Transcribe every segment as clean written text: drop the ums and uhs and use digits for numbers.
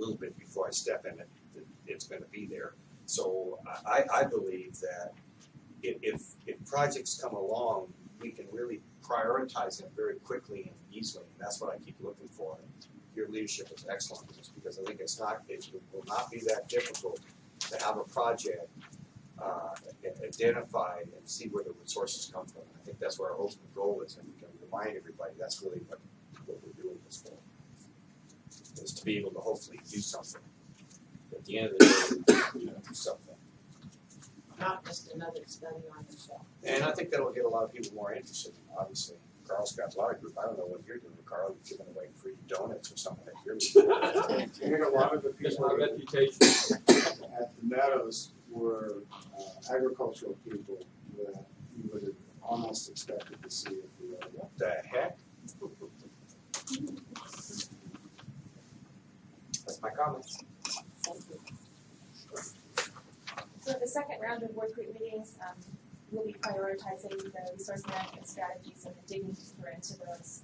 little bit before I step in, it's going to be there. So I believe that if projects come along, we can really prioritize them very quickly and easily, and that's what I keep looking for. Your leadership is excellent in this, because I think it will not be that difficult to have a project identified and see where the resources come from. I think that's where our ultimate goal is, and we can remind everybody that's really what we're doing this for, is to be able to hopefully do something. At the end of the day, do something. Not just another study on yourself. And I think that'll get a lot of people more interested. Obviously, Carl's got a lot of group. I don't know what you're doing, Carl. You're giving away free donuts or something like you're doing. I think a lot of the people my at reputation. the Meadows were agricultural people that you would have almost expected to see at the What the heck? That's my comments. So the second round of work group meetings, we'll be prioritizing the resource management strategies and digging deeper into those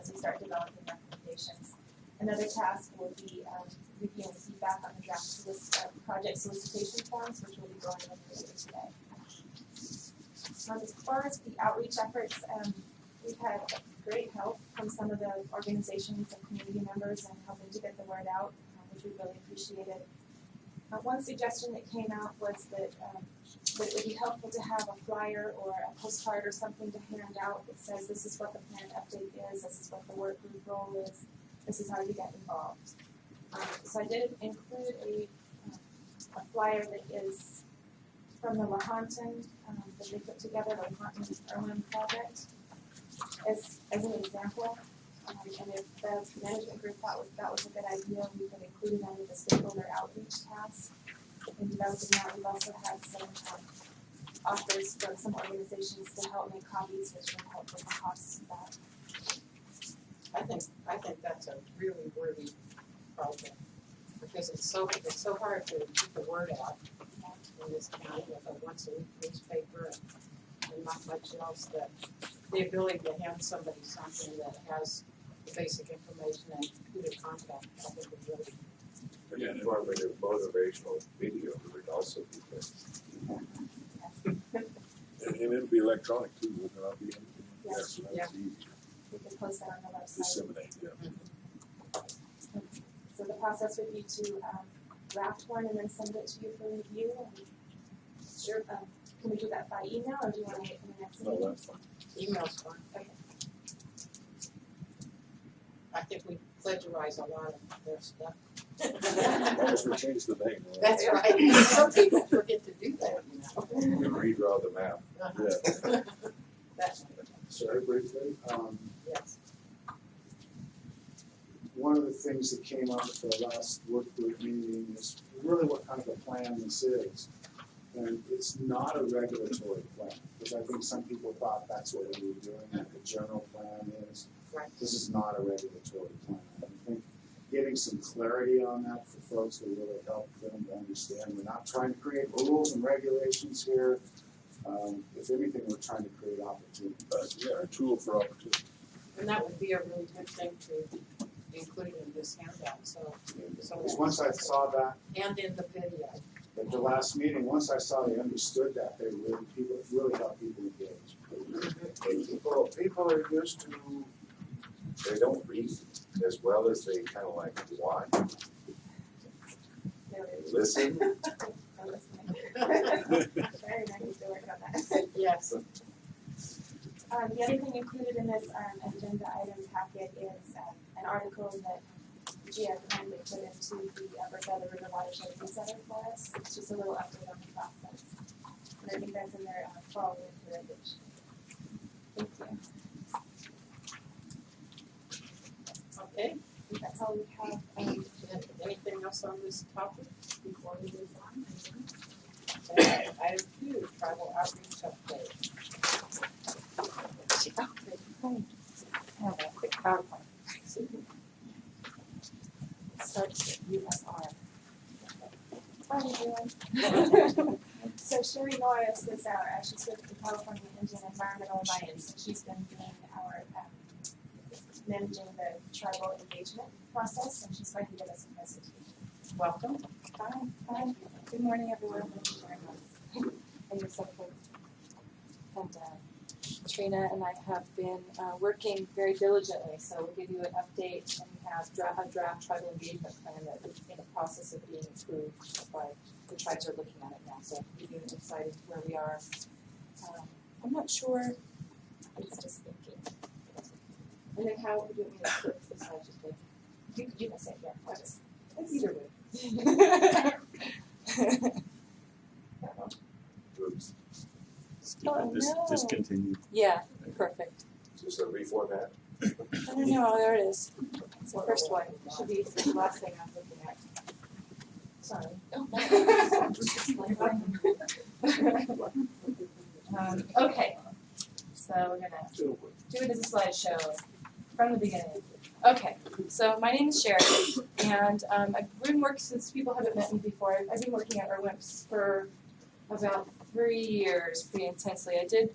as we start developing recommendations. Another task will be reviewing feedback on the draft project solicitation forms, which will be going over later today. As far as the outreach efforts, we've had great help from some of the organizations and community members in helping to get the word out, which we really appreciated. One suggestion that came out was that it would be helpful to have a flyer or a postcard or something to hand out that says this is what the plan update is, this is what the work group role is, this is how you get involved. So I did include a flyer that is from the Lahontan that they put together, the Lahontan Irwin project, as an example. And if the management group thought that was a good idea, we could include it under the stakeholder outreach task. In developing that, we've also had some offers from some organizations to help make copies, which would help with the costs of that. I think that's a really worthy project, because it's so hard to get the word out in this county with a once a week newspaper and not much else. That the ability to hand somebody something that has the basic information and who to contact, I think is really. An informative, motivational video would also be good. And it'll be electronic too, will it not be? Yes. So that's Yeah. easy We can post that on the to website. disseminate, yeah. So the process would be to draft one and then send it to you for review. Sure. Can we do that by email, or do you want to wait for the next No, meeting? that's fine. Email's fine. Okay. I think we plagiarize a lot of their stuff. Unless we change the name. Right? That's right. Some people forget to do that, you know. You redraw the map. Yeah. That's, Sorry, briefly. yes. One of the things that came up at the last work group meeting is really what kind of a plan this is. And it's not a regulatory plan, because I think some people thought that's what we were doing, that the general plan is. Right. This is not a regulatory plan. I think getting some clarity on that for folks will really help them to understand. We're not trying to create rules and regulations here. If anything, we're trying to create opportunity. Yeah, a tool for opportunity. And that would be a really good thing to include in this handout, so Because once I saw that and in the video. at the last meeting, once I saw they understood that, they really helped people engage. People are used to, they don't read as well as they kind of like watch. There it is. Listen. I'm listening. Very nice to work on that. Yes. The other thing included in this agenda item packet is an article that Gia kindly put into the Bertha River Watershed Newsletter for us. It's just a little update on the process. And I think that's in their fall winter edition. Thank you. Okay. I think that's all we have. Anything else on this topic before we move on? Okay. Item 2, tribal outreach update. Starts with USR. Hi everyone. So Sherry Norris is she's with the California Indian Environmental Alliance, and she's been doing our managing the tribal engagement process, and she's going to give us a presentation. welcome. Hi. Good morning, everyone. And yourself, and Trina and I have been working very diligently, so we'll give you an update, and we have a draft tribal engagement plan that is in the process of being approved by the tribes are looking at it now, so I'll give you an insight into where we are. I'm not sure, it's just thinking. And then how, do you want me to flip this side just to, you can say, yeah, it's either way. Oops, Oh, no. Discontinued. Yeah, perfect. just a reformat. I don't know, there it is. It's the first one. It should be the last thing I'm looking at. Sorry. Okay, so we're gonna do it as a slideshow from the beginning. Okay, so my name is Sherry, and I've been working, since people haven't met me before, I've been working at IRWIMPS for about 3 years pretty intensely. I did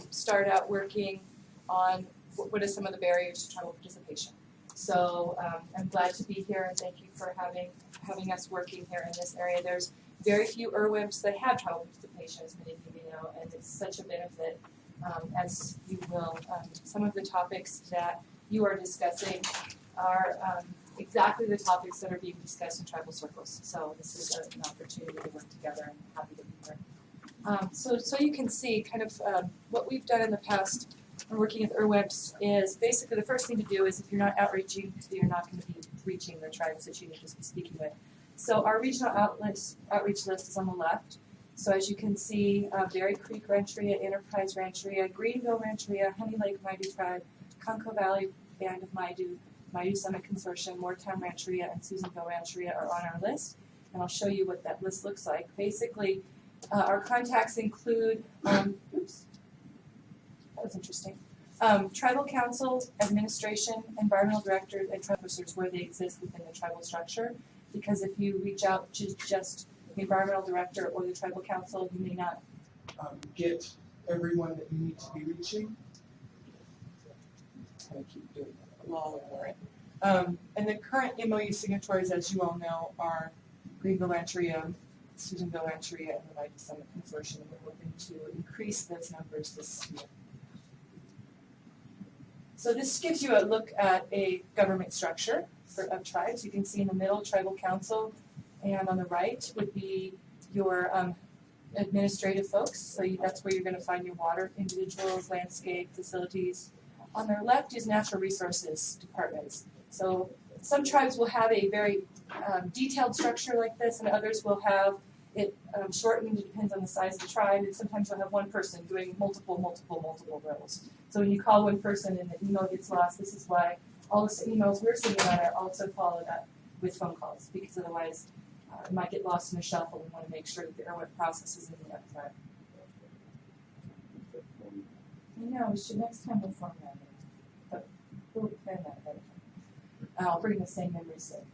start out working on what are some of the barriers to tribal participation. So I'm glad to be here, and thank you for having us working here in this area. There's very few IRWIMPs that have tribal participation, as many of you may know, and it's such a benefit, as you will. Some of the topics that you are discussing are exactly the topics that are being discussed in tribal circles. So this is an opportunity to work together, and happy to be here. So you can see kind of what we've done in the past when working with IRWIMPs is basically the first thing to do is if you're not outreaching, you're not going to be reaching the tribes that you need to be speaking with. So our regional outreach list is on the left. So as you can see, Berry Creek Rancheria, Enterprise Rancheria, Greenville Rancheria, Honey Lake Maidu Tribe, Conco Valley Band of Maidu, Maidu Summit Consortium, Moortown Rancheria, and Susanville Rancheria are on our list. And I'll show you what that list looks like. Basically, our contacts include, oops, that was interesting. Tribal councils, administration, environmental directors, and tribal officers where they exist within the tribal structure. Because if you reach out to just the environmental director or the tribal council, you may not get everyone that you need to be reaching. I keep doing that. Long warrant. And the current MOU signatories, as you all know, are Greenville Rancheria, Susanville Rancheria, and the Maidu Summit Consortium. We're hoping to increase those numbers this year. So this gives you a look at a government structure of tribes. You can see in the middle, tribal council, and on the right would be your administrative folks. So that's where you're going to find your water individuals, landscape, facilities. On the left is natural resources departments. So some tribes will have a very detailed structure like this, and others will have it shortened. It depends on the size of the tribe, and sometimes you'll have one person doing multiple roles. So when you call one person and the email gets lost, this is why all the emails we're sending out are also followed up with phone calls, because otherwise it might get lost in the shuffle. We want to make sure that the IRWIMP process is in the upfront. We should next time we'll format it, but we'll plan that ahead of time. I'll bring the same memories in.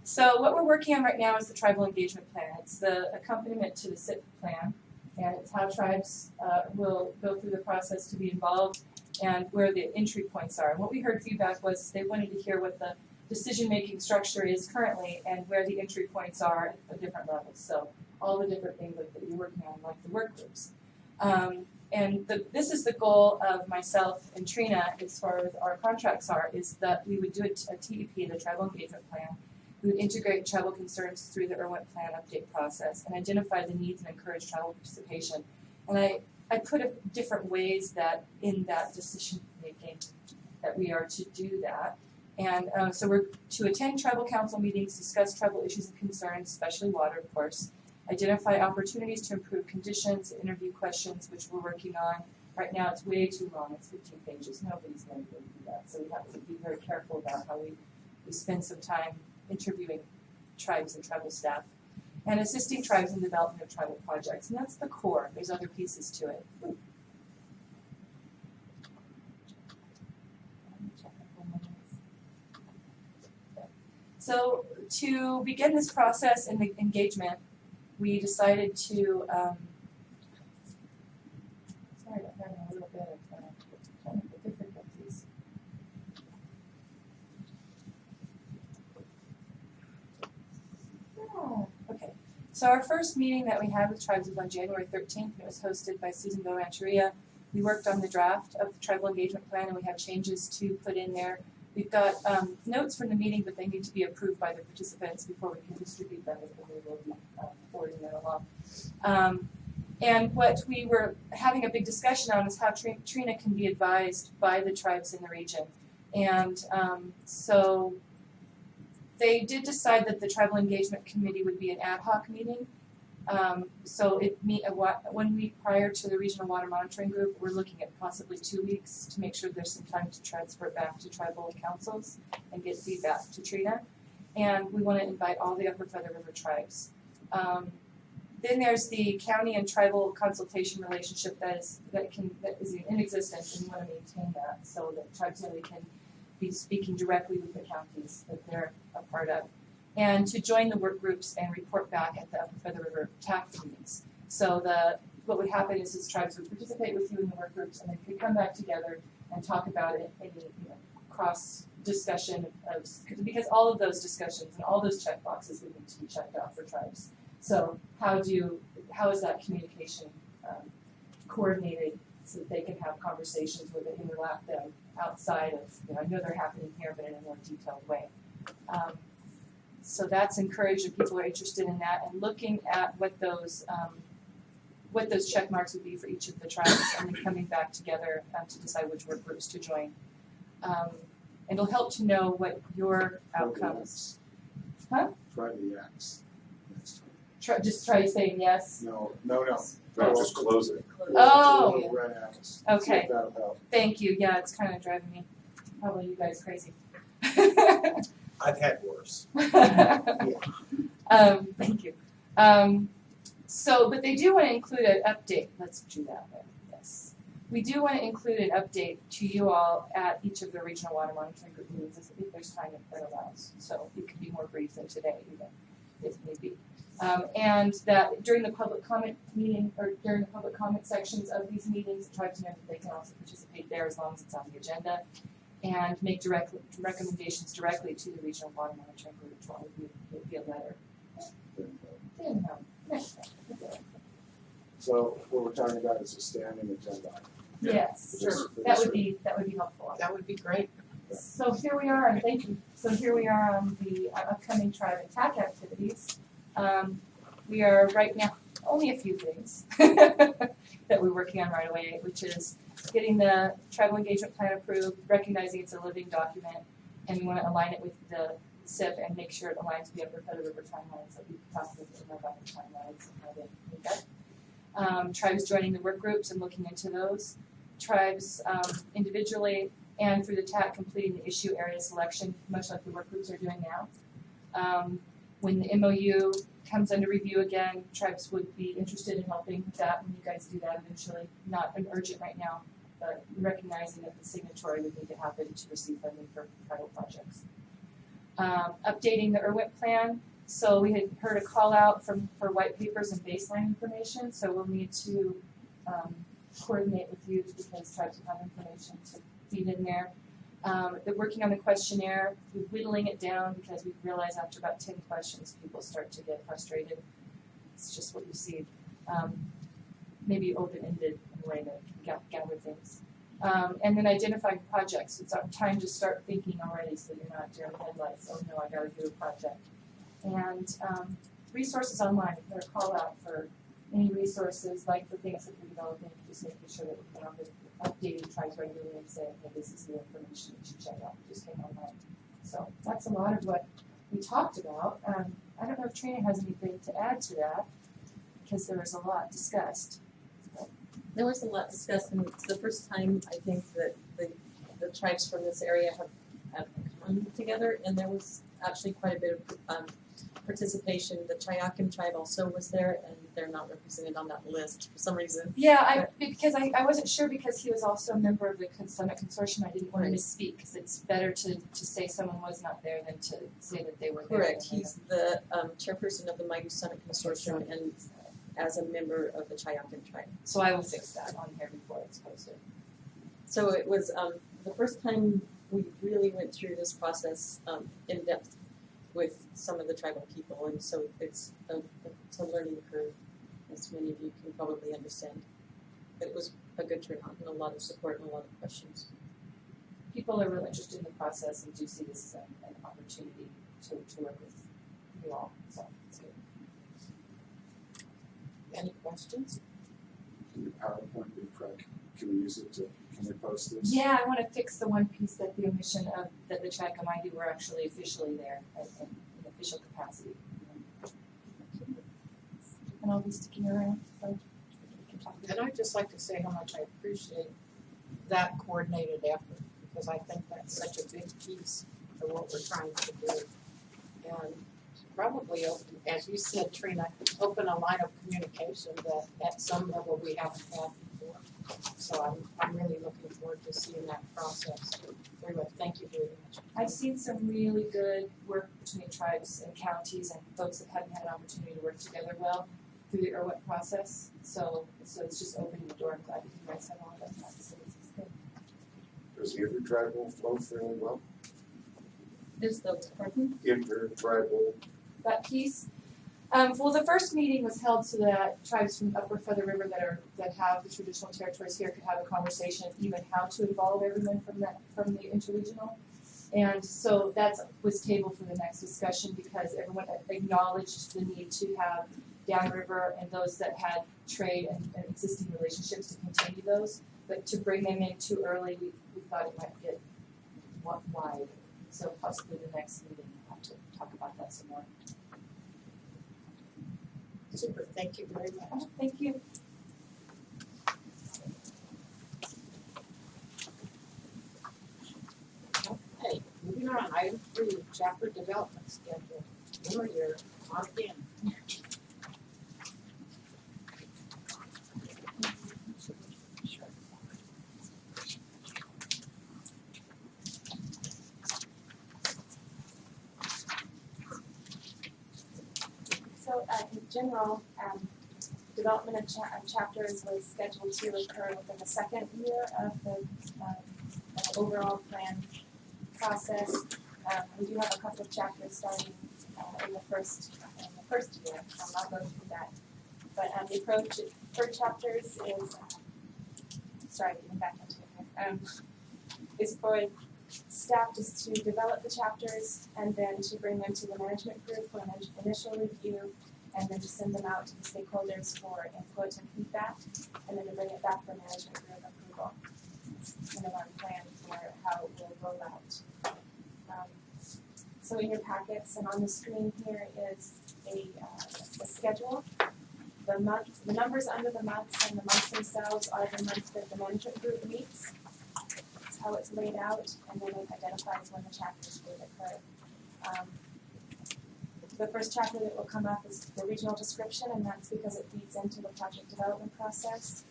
So what we're working on right now is the tribal engagement plan. It's the accompaniment to the SIP plan, and it's how tribes will go through the process to be involved and where the entry points are. And what we heard feedback was they wanted to hear what the decision-making structure is currently and where the entry points are at different levels. So all the different things that you're working on, like the work groups. This is the goal of myself and Trina, as far as our contracts are, is that we would do a TEP, the Tribal Engagement Plan. We would integrate tribal concerns through the IRWIMP plan update process and identify the needs and encourage tribal participation. And I put different ways that in that decision making that we are to do that. And so we're to attend tribal council meetings, discuss tribal issues and concerns, especially water, of course, identify opportunities to improve conditions, interview questions, which we're working on. Right now it's way too long, it's 15 pages. Nobody's going to do that. So we have to be very careful about how we spend some time interviewing tribes and tribal staff, and assisting tribes in the development of tribal projects. And that's the core. There's other pieces to it. So to begin this process and the engagement, we decided to, sorry about having a little bit of technical difficulties. So our first meeting that we had with tribes was on January 13th, and it was hosted by Susan Rancheria. We worked on the draft of the tribal engagement plan, and we have changes to put in there. We've got notes from the meeting, but they need to be approved by the participants before we can distribute them, and we will be forwarding them along. And what we were having a big discussion on is how Trina can be advised by the tribes in the region. And so they did decide that the Tribal Engagement Committee would be an ad hoc meeting. So it meet 1 week prior to the Regional Water Monitoring Group. We're looking at possibly 2 weeks to make sure there's some time to transfer it back to tribal councils and get feedback to Trina. And we want to invite all the Upper Feather River tribes. Then there's the county and tribal consultation relationship that is in existence, and we want to maintain that so that tribes really can be speaking directly with the counties that they're a part of, and to join the work groups and report back at the Upper Feather River TAC meetings. So what would happen is tribes would participate with you in the work groups, and they could come back together and talk about it in cross discussion of, because all of those discussions and all those check boxes would need to be checked out for tribes. So how is that communication coordinated so that they can have conversations where they interlock them outside of, I know they're happening here, but in a more detailed way. So that's encouraged if people are interested in that, and looking at what those check marks would be for each of the tribes, and then coming back together to decide which work groups to join. And it'll help to know what your outcomes. Huh? Try the X next time. Just try saying yes. No. Right, just close it. Oh. Little red X. Okay. See if that'll help. Thank you. Yeah, it's kind of driving me, probably you guys crazy. I've had worse. Thank you. But they do want to include an update. Let's do that then. Yes. We do want to include an update to you all at each of the regional water monitoring group meetings if there's time that allows. So it could be more brief than today, even if need be. And that during the public comment meeting or during the public comment sections of these meetings, the tribes know that they can also participate there as long as it's on the agenda, and make direct recommendations directly to the regional water monitoring group, which will be a letter. So what we're talking about is a standing agenda item. Yes, For this- sure. for That this would be helpful. That would be great. So here we are, and thank you. So here we are on the upcoming tribe attack activities. We are right now only a few things that we're working on right away, which is getting the tribal engagement plan approved, recognizing it's a living document, and we want to align it with the SIP and make sure it aligns with the Upper Feather River timelines that we've talked about the timelines and how they do that. Tribes joining the work groups and looking into those. Tribes individually and through the TAC completing the issue area selection, much like the work groups are doing now. When the MOU comes under review again, tribes would be interested in helping with that when you guys do that eventually. Not an urgent right now, but recognizing that the signatory would need to happen to receive funding for tribal projects. Updating the IRWIP plan. So we had heard a call out for white papers and baseline information, so we'll need to coordinate with you because tribes will have information to feed in there. They're working on the questionnaire, we're whittling it down because we've realized after about 10 questions people start to get frustrated. It's just what you see. Maybe open-ended in a way to gather things. And then identifying projects. It's our time to start thinking already so you're not deer in the headlights, oh no, I gotta do a project. And resources online, they're a call out for any resources like the things that we're developing, just making sure that we're updating tribes regularly and saying, hey, this is the information you should check out. It just came online. So that's a lot of what we talked about. I don't know if Trina has anything to add to that because there was a lot discussed. There was a lot discussed, and it's the first time I think that the tribes from this area have come together, and there was actually quite a bit of participation. The Chayakim tribe also was there, and they're not represented on that list for some reason. Yeah, because I wasn't sure because he was also a member of the Summit Consortium. I didn't want to misspeak because it's better to say someone was not there than to say that they were there. Correct. He's the chairperson of the Maidu Summit Consortium and as a member of the Chayakim tribe. So I will fix that on here before it's posted. So it was the first time we really went through this process in depth with some of the tribal people, and so it's it's a learning curve, as many of you can probably understand. But it was a good turnout and a lot of support and a lot of questions. People are really interested in the process and do see this as an opportunity to work with you all, so it's good. Any questions? Can your PowerPoint be correct? Can we use it to, can we post this? Yeah, I want to fix the one piece that the omission of that the Chickamauga were actually officially there in official capacity. And I'll be sticking around, so we can talk. And I'd just like to say how much I appreciate that coordinated effort, because I think that's such a big piece of what we're trying to do. And probably, as you said, Trina, open a line of communication that at some level we haven't had before. So I'm really looking forward to seeing that process. Very much. Thank you very much. I've seen some really good work between tribes and counties and folks that haven't had an opportunity to work together well through the IRWIT process. So it's just opening the door. I'm glad that you guys have all done that. So it's good. Does intertribal flow fairly well? Is the pardon? Intertribal, That piece. Well, the first meeting was held so that tribes from Upper Feather River that have the traditional territories here could have a conversation, even how to involve everyone from the interregional. And so that was tabled for the next discussion because everyone acknowledged the need to have downriver and those that had trade and existing relationships to continue those. But to bring them in too early, we thought it might get wide. So possibly the next meeting we'll have to talk about that some more. Super. Thank you very much. Thank you. Okay, moving on. Item 3, chapter development schedule. Remember, you're on again. So in general, development of chapters was scheduled to occur within the second year of the overall plan process. We do have a couple of chapters starting in the first year, so I'll not go through that. But the approach for chapters is, sorry, getting back into it here, is for staff just to develop the chapters and then to bring them to the management group for an initial review and then to send them out to the stakeholders for input and feedback and then to bring it back for management group approval. And then our plan for how it will roll out. So in your packets and on the screen here is a schedule. The numbers under the months and the months themselves are the months that the management group meets. That's how it's laid out, and then it identifies when the chapters will occur. The first chapter that will come up is the regional description, and that's because it feeds into the project development process.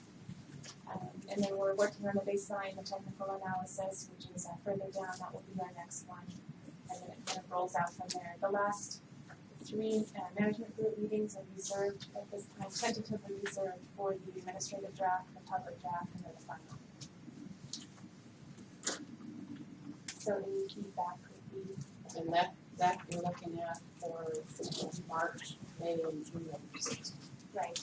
And then we're working on the baseline, the technical analysis, which is further down. That will be our next one, and then it kind of rolls out from there. The last 3 management group meetings are reserved at this time, tentatively reserved for the administrative draft, the public draft, and then the final. So any feedback would be. And that you're looking at for March, May, and June of 2016. Right.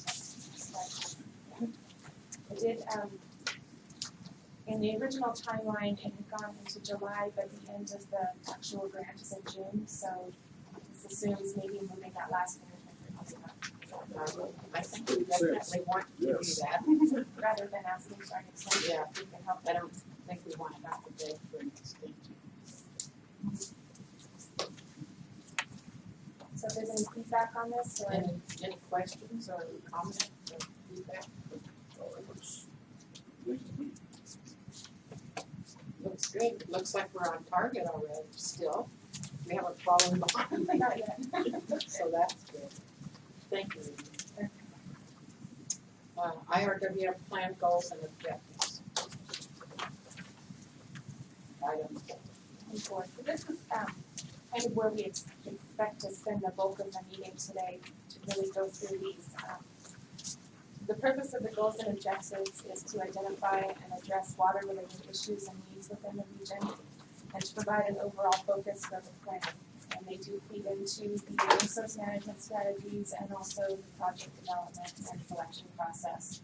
I did, in the original timeline, it had gone into July, but the end of the actual grant is in June, so this assumes maybe moving that last management group. I think we definitely want to do Yes. that. Rather than asking for an extension, Yeah. if we can help I them. don't think we want to have to beg for an extension. So if there's any feedback on this, or Any questions or comments or feedback? Looks good. Looks like we're on target already still. We haven't fallen behind. not yet. So that's good. Thank you. IRWF plan goals and objectives. Item 4. So this is kind of where we expect to spend the bulk of the meeting today to really go through these. The purpose of the goals and objectives is to identify and address water-related issues and needs within the region and to provide an overall focus for the plan. and they do feed into the resource management strategies and also the project development and selection process.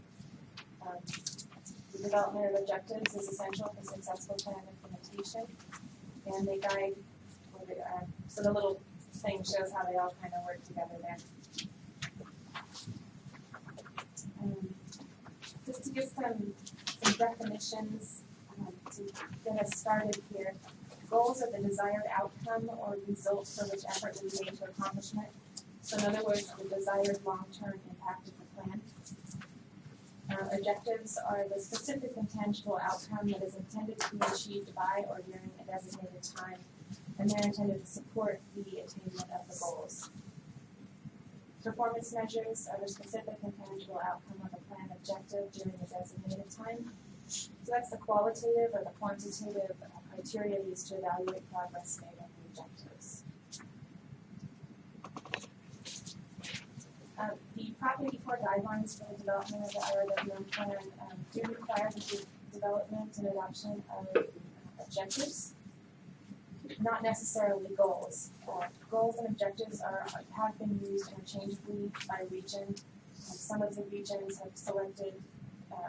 The development of objectives is essential for successful plan implementation, and they guide, so the little thing shows how they all kind of work together there. Just to give some definitions to get us started here. Goals are the desired outcome or result for which effort will be made to accomplishment. So in other words, the desired long-term impact of the plan. Objectives are the specific and tangible outcome that is intended to be achieved by or during a designated time, and they're intended to support the attainment of the goals. Performance measures are the specific and tangible outcome of a plan objective during a designated time. So that's the qualitative or the quantitative criteria used to evaluate progress made on the objectives. The Property Core guidelines for the development of the IRWM plan do require the development and adoption of objectives, not necessarily goals. Goals and objectives have been used interchangeably by region. Some of the regions have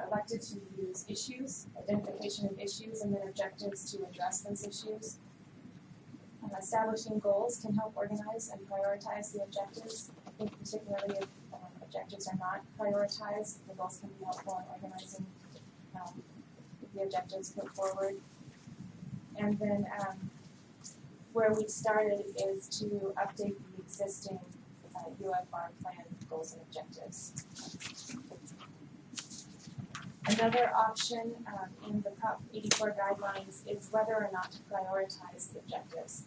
elected to use issues, identification of issues, and then objectives to address those issues. Establishing goals can help organize and prioritize the objectives. I think particularly if objectives are not prioritized, the goals can be helpful in organizing the objectives put forward. And then where we started is to update the existing UFR plan goals and objectives. Another option in the Prop 84 guidelines is whether or not to prioritize the objectives.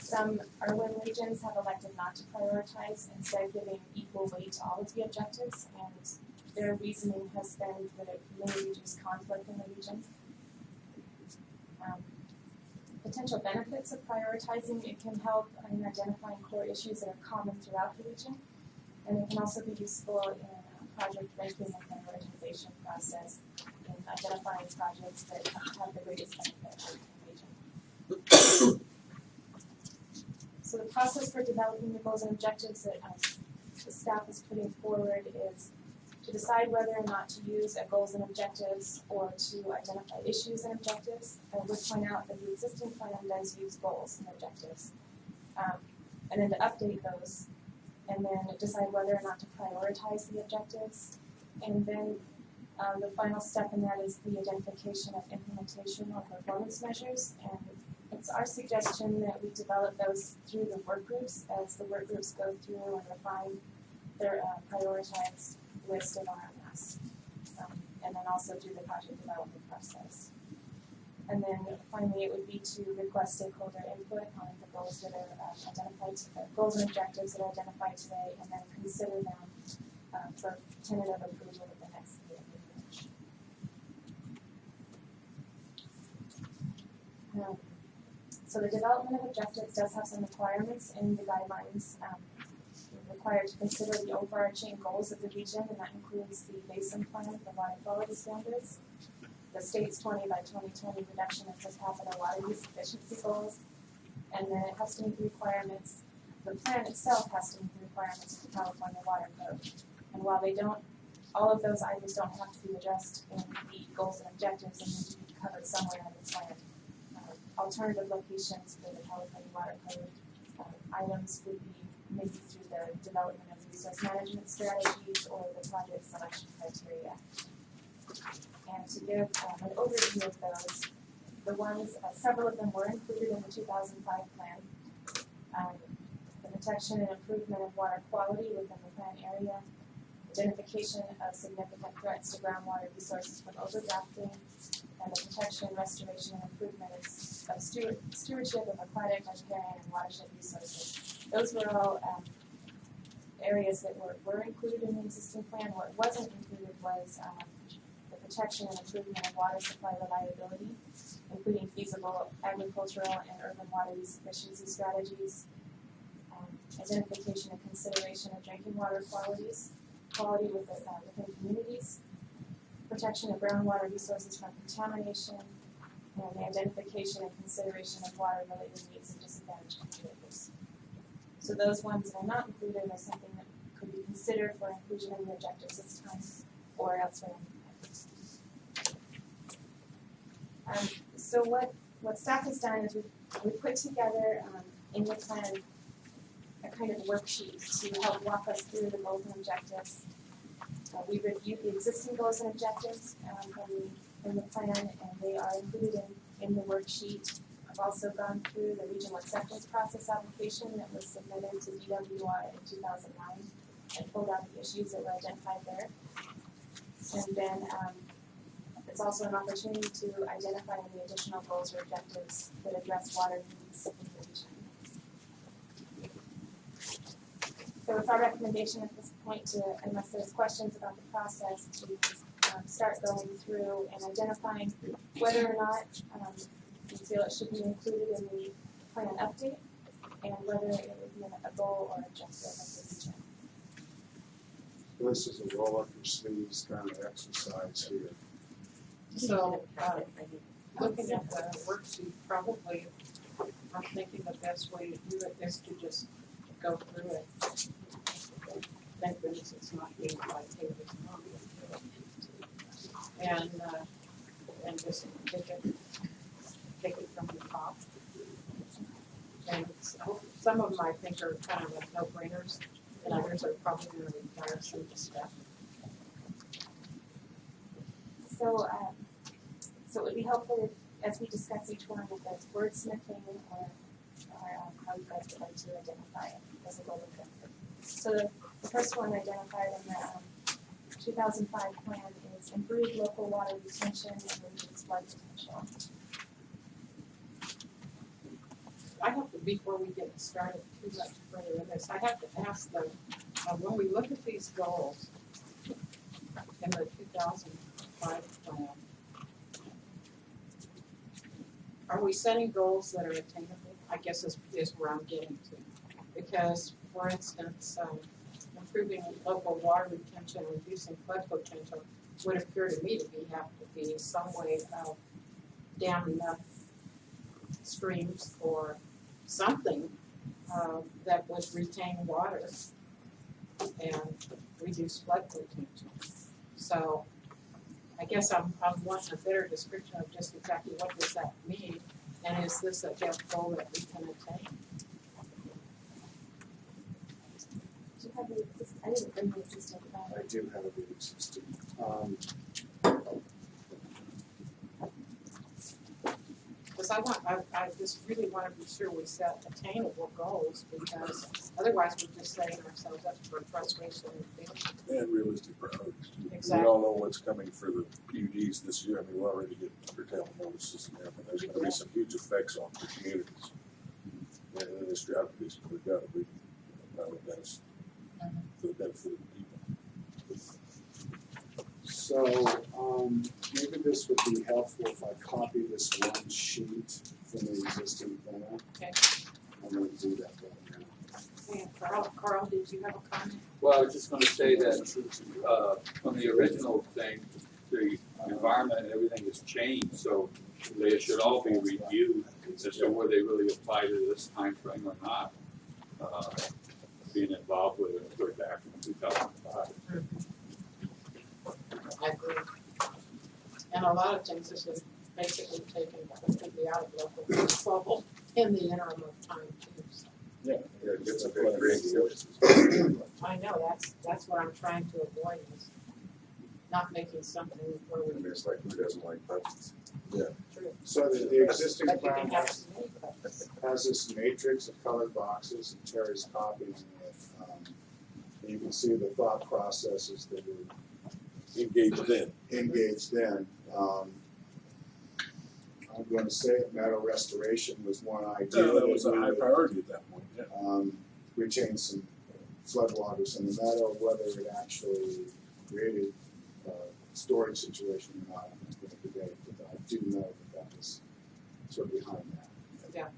Some urban regions have elected not to prioritize, instead giving equal weight to all of the objectives, and their reasoning has been that it may reduce conflict in the region. Potential benefits of prioritizing, it can help in identifying core issues that are common throughout the region, and it can also be useful in project ranking and prioritization process in identifying projects that have the greatest benefit for the region. So the process for developing the goals and objectives that the staff is putting forward is to decide whether or not to use a goals and objectives or to identify issues and objectives. I would point out that the existing plan does use goals and objectives. And then to update those, and then decide whether or not to prioritize the objectives. And then the final step in that is the identification of implementation or performance measures. And it's our suggestion that we develop those through the work groups as the work groups go through and refine their prioritized list of RMS. And then also through the project development process. And then finally, it would be to request stakeholder input on the goals that are identified, goals and objectives that are identified today, and then consider them for tentative approval at the next meeting. So the development of objectives does have some requirements in the guidelines. You're required to consider the overarching goals of the region, and that includes the basin plan for water quality standards, the state's 20 by 2020 reduction in per capita water use efficiency goals, and then it has to meet the requirements. The plan itself has to meet the requirements of the California Water Code. And while they don't, all of those items don't have to be addressed in the goals and objectives, and need to be covered somewhere in the plan. Alternative locations for the California Water Code items would be maybe through the development of resource management strategies or the project selection criteria. And to give an overview of those, the ones, several of them were included in the 2005 plan. The protection and improvement of water quality within the plan area, identification of significant threats to groundwater resources from overdrafting, and the protection, restoration, and improvement of stewardship of aquatic, riparian, and watershed resources. Those were all areas that were included in the existing plan. What wasn't included was the protection and improvement of water supply reliability, including feasible agricultural and urban water use efficiency strategies, identification and consideration of drinking water quality within communities, protection of groundwater resources from contamination, and the identification and consideration of water-related needs and disadvantaged communities. So those ones that are not included are something that could be considered for inclusion in the objectives this time or elsewhere in the plan. So what staff has done is we put together in the plan a kind of worksheet to help walk us through the goals and objectives. We reviewed the existing goals and objectives from the plan, and they are included in the worksheet. I've also gone through the regional acceptance process application that was submitted to DWR in 2009 and pulled out the issues that were identified there. And then it's also an opportunity to identify any additional goals or objectives that address water needs in the region. So it's our recommendation at this point to, unless there's questions about the process, to start going through and identifying whether or not you feel it should be included in the plan update and whether it would be a goal or objective of the region. This is a roll up your sleeves kind of exercise here. So, looking at the worksheet, probably, I'm thinking the best way to do it is to just go through it. Thank goodness it's not being 5 pages long. And just take it from the top. And some of them I think are kind of like no-brainers, and others are probably going to require some discussion. So it would be helpful if, as we discuss each one, if there's wordsmithing or how you guys would like to identify it as a goal objective. So the first one identified in the 2005 plan is improve local water retention and reduce flood potential. I have to, before we get started too much further in this, I have to ask them, when we look at these goals in the 2005 plan, are we setting goals that are attainable? I guess is where I'm getting to. Because, for instance, improving local water retention, reducing flood potential would appear to me to have to be some way of damming up streams or something that would retain water and reduce flood potential. So I guess I'm wanting a better description of just exactly what does that mean, and is this a goal that we can attain? Do you have the I didn't bring the existing plan. I do have the existing. Because I just really want to be sure we set attainable goals, because otherwise we're just setting ourselves up for frustration and failure. And realistic priorities too. Exactly. We all know what's coming for the PUDs this year. I mean, we're already getting curtailment notices and everything. There's gonna be some huge effects on the communities. And in this drought, we've got to be, that's for the benefit of the people. So, maybe this would be helpful if I copy this one sheet from the existing plan. Okay. I'm gonna do that right now. And Carl, did you have a comment? Well, I was just gonna say that, from the original thing, the environment and everything has changed, so they should all be reviewed as to whether they really apply to this time frame or not. Being involved with it way back in 2005. I agree. And a lot of things have been basically taken completely out of local control in the interim of time too. So. Yeah, it's a big radio. I know, that's what I'm trying to avoid, is not making something where I mean, we it's like, who doesn't like puzzles? true. So the existing But you plan can have too many questions. has this matrix of colored boxes, and Terry's copying it. And you can see the thought processes that are Engaged in. engaged in. I'm going to say it, meadow restoration was one idea. That was a we high would, priority at that point, yeah. retain some floodwaters in the meadow, whether it actually created a storage situation or not, I'm not going to debate, but I do know that that was sort of behind that. Yeah.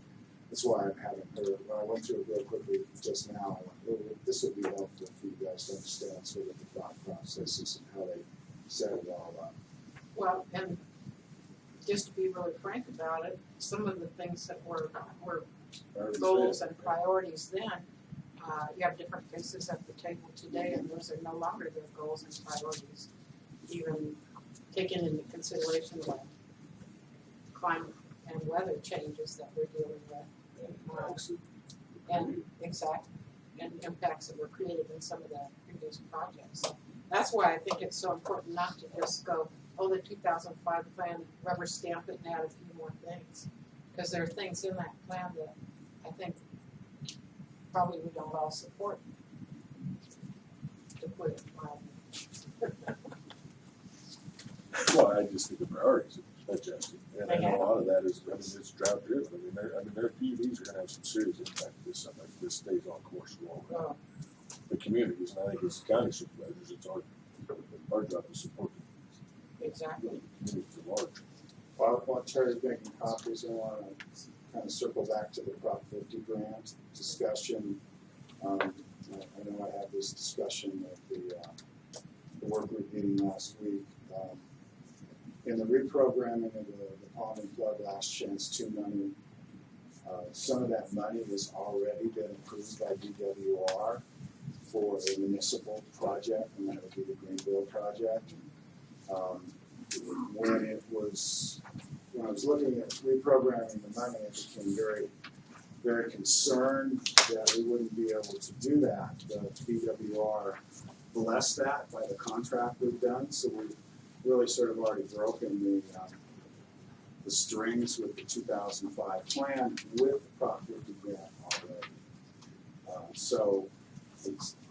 That's why I'm having her, when I went through it real quickly just now, I went, oh, this would be helpful for you guys to understand sort of the thought processes and how they set it all up. Well, and just to be really frank about it, some of the things that were Already goals said. and priorities then, you have different faces at the table today, and those are no longer their goals and priorities, even taking into consideration the climate and weather changes that we're dealing with. And exact, and impacts that were created in some of the previous projects. So that's why I think it's so important not to just go, oh, the 2005 plan, rubber stamp it and add a few more things. Because there are things in that plan that I think probably we don't all support, to put it mildly. Well, I just think the priorities are adjusted, and I They know have. a lot of that is, it's drought driven. Their PUDs are gonna have some serious impact if something like this stays on course for all Well, the communities, and I think as county supervisors, it's our job to support exactly. the communities at large. While Terry's making copies, I wanna kind of circle back to the Prop 50 grant discussion. I know I had this discussion at the work group meeting last week. In the reprogramming of the Pond and Flood Last Chance 2 money, some of that money has already been approved by DWR for a municipal project, and that would be the Greenville project. When I was looking at reprogramming the money, I became very, very concerned that we wouldn't be able to do that. The DWR blessed that by the contract we've done, so we've really sort of already broken the strings with the 2005 plan with the Prop 50 grant already. So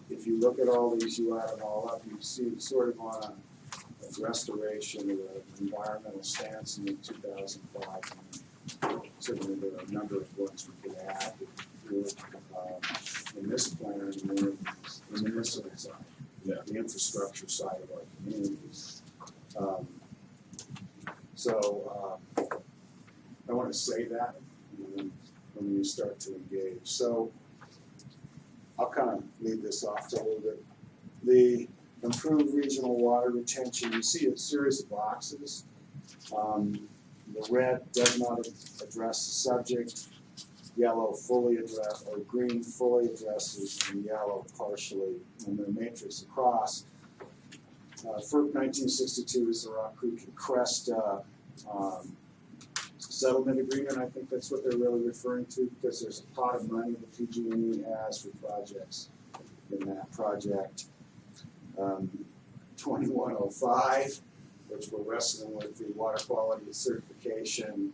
if you look at all these, you add them all up, you see sort of on a restoration of the environmental stance in the 2005. Certainly there are a number of ones we could add in this plan and then the municipal side, the infrastructure side of our communities. I want to say that when you start to engage. So I'll kind of leave this off to a little bit. The improved regional water retention, you see a series of boxes. The red does not address the subject, yellow fully address, or green fully addresses, and yellow partially, and the matrix across. FERC 1962 is the Rock Creek and Crest settlement agreement. I think that's what they're really referring to, because there's a pot of money that PG&E has for projects in that project. 2105, which we're wrestling with the water quality certification.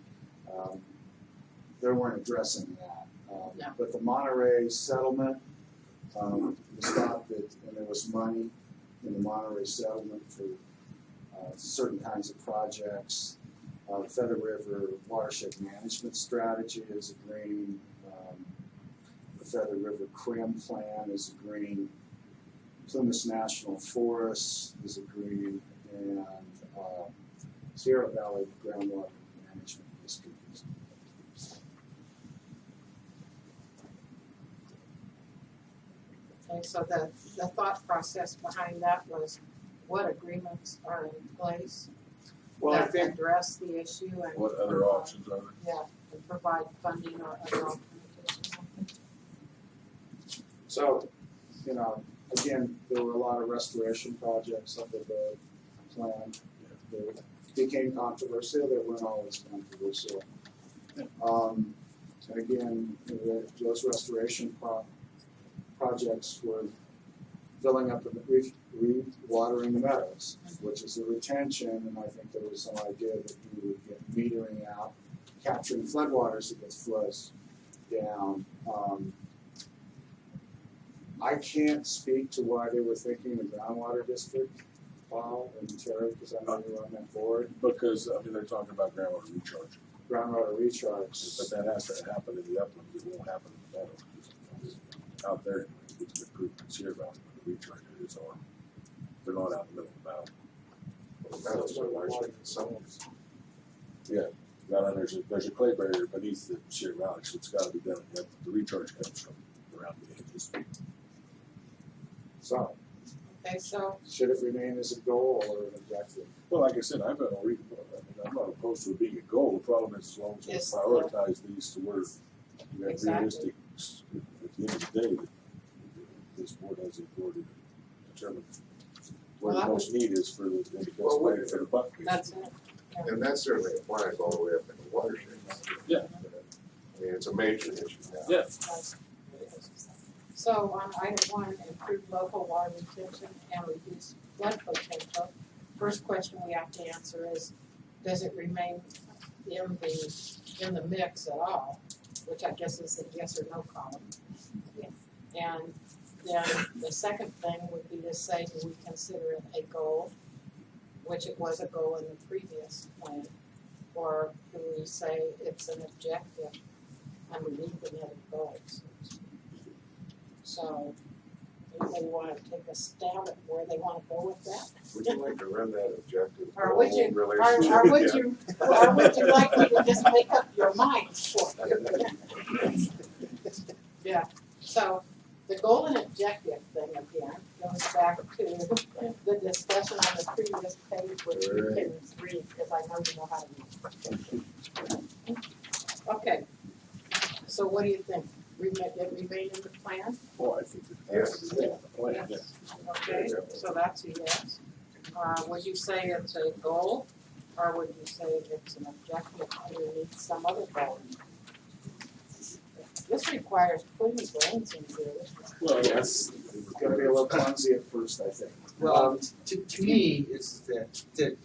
They weren't addressing that. No. But the Monterey settlement, we thought that, and there was money in the Monterey settlement for certain kinds of projects. The Feather River Watershed Management Strategy is agreeing. The Feather River CRIM plan is agreeing. Plymouth National Forest is agreeing, and Sierra Valley Groundwater Management District is agreeing. Okay, so the thought process behind that was what agreements are in place Well, I that think address the issue and What other options are there? yeah, and provide funding or other alternatives or something. so. Again, there were a lot of restoration projects under the plan. They became controversial. They weren't always controversial. And again, those restoration projects were filling up and re-watering the meadows, which is a retention, and I think there was some idea that you would get metering out, capturing floodwaters that gets flows down. I can't speak to why they were thinking the groundwater district, Paul and Terry, because I know you were on that board, Because, they're talking about groundwater recharge, groundwater recharge. but that has to happen in the uplands, it won't happen in the meadows. Because out there, it's improved in Sierra Valley, but the recharge areas are, they're not out in the middle of the valley. Meadows are largely someone's. Now, there's a clay barrier beneath the Sierra Valley, so it's gotta be done, the recharge comes from around the edges. So, Okay, so should it remain as a goal or an objective? Well, like I said, I've got no reason, I'm not opposed to it being a goal, the problem is as long as we Yes. prioritize these to where we have Exactly. realistic, at the end of the day, that this board has the authority to determine where Well, the I most need is for the, and the best Well, bang for the buck. That's it. And that certainly applies all the way up in the watershed. Yeah. I mean, it's a major issue now. Yeah. So on item 1, improve local water retention and reduce flood potential. First question we have to answer is, does it remain in the mix at all? Which I guess is the yes or no column. Yes. And then the second thing would be to say, do we consider it a goal, which it was a goal in the previous plan? Or do we say it's an objective underneath the net of goals? So, anybody want to take a stab at where they want to go with that? Would you like to run that objective Or would you, goal or relationship? would you like me to just make up your mind for you? Yeah, so the goal and objective thing again goes back to the discussion on the previous page, which you can read, because I know you know how to read. Okay, so what do you think? It remain in the plan? Oh, I think it has to be in the plan, yeah. Okay, so that's a yes. Would you say it's a goal, or would you say it's an objective underneath some other goal? This requires putting brains into it. Well, Yes, it's gonna be a little clumsy at first, I think. Well, to me, it's that,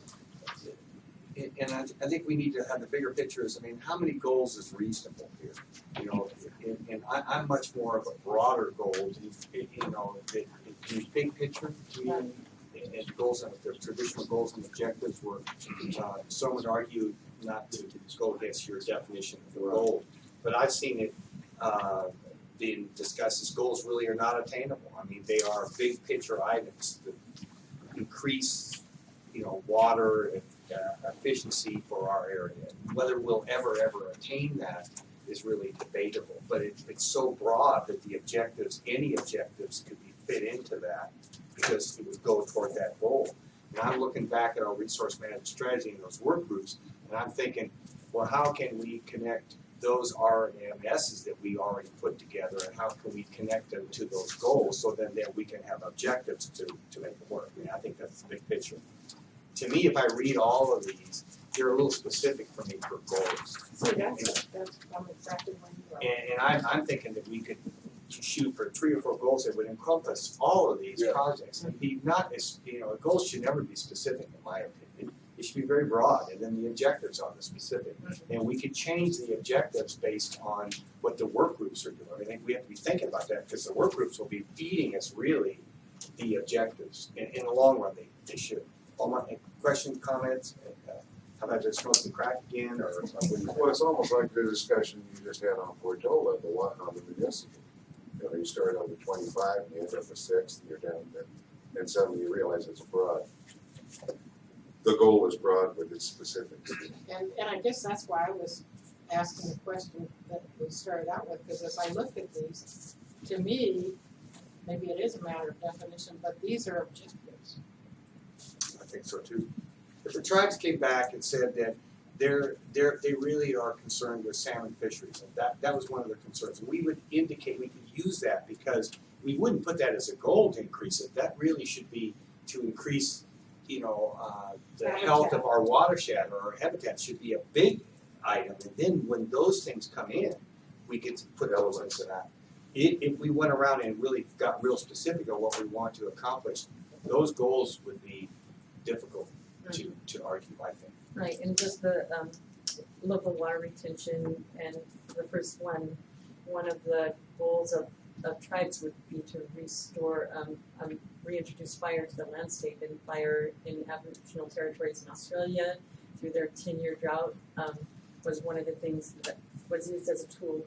and I think we need to have the bigger picture is, I mean, how many goals is reasonable here? You know, and I'm much more of a broader goal, you know, in big picture, to me, and goals, and the traditional goals and objectives were, some would argue not to go against your definition of the goal, but I've seen it, being discussed as goals really are not attainable. I mean, they are big picture items that increase, you know, water efficiency for our area. Whether we'll ever attain that is really debatable, but it's so broad that the objectives, any objectives could be fit into that because it would go toward that goal. And I'm looking back at our resource management strategy and those work groups, and I'm thinking, well, how can we connect those RMSs that we already put together, and how can we connect them to those goals so then we can have objectives to make it work? I mean, I think that's the big picture. To me, if I read all of these, they're a little specific for me for goals. See, that's I'm exactly where you are. And I'm thinking that we could shoot for 3 or 4 goals that would encompass all of these Yeah. projects and be not as, you know, goals should never be specific in my opinion. It should be very broad, and then the objectives are the specific. And we could change the objectives based on what the work groups are doing. I think we have to be thinking about that because the work groups will be feeding us really the objectives. In the long run, they should. All my questions, comments, how about just smoke and crack again, or Well, it's almost like the discussion you just had on Portola, the one on the municipal. You know, you start on the 25, and you end up with 6, and you're down there, and suddenly you realize it's broad. The goal is broad, but it's specific. And I guess that's why I was asking the question that we started out with, because as I look at these, to me, maybe it is a matter of definition, but these are objectives. I think so too. If the tribes came back and said that they really are concerned with salmon fisheries, and that was one of their concerns, and we would indicate we could use that because we wouldn't put that as a goal to increase it. That really should be to increase, you know, the health of our watershed or our habitat should be a big item. And then when those things come in, we get to put those into that. If we went around and really got real specific on what we want to accomplish, those goals would be difficult to argue, I think. Right, and just the local water retention and the first one of the goals of tribes would be to restore, reintroduce fire to the landscape, and fire in Aboriginal territories in Australia through their 10-year drought was one of the things that was used as a tool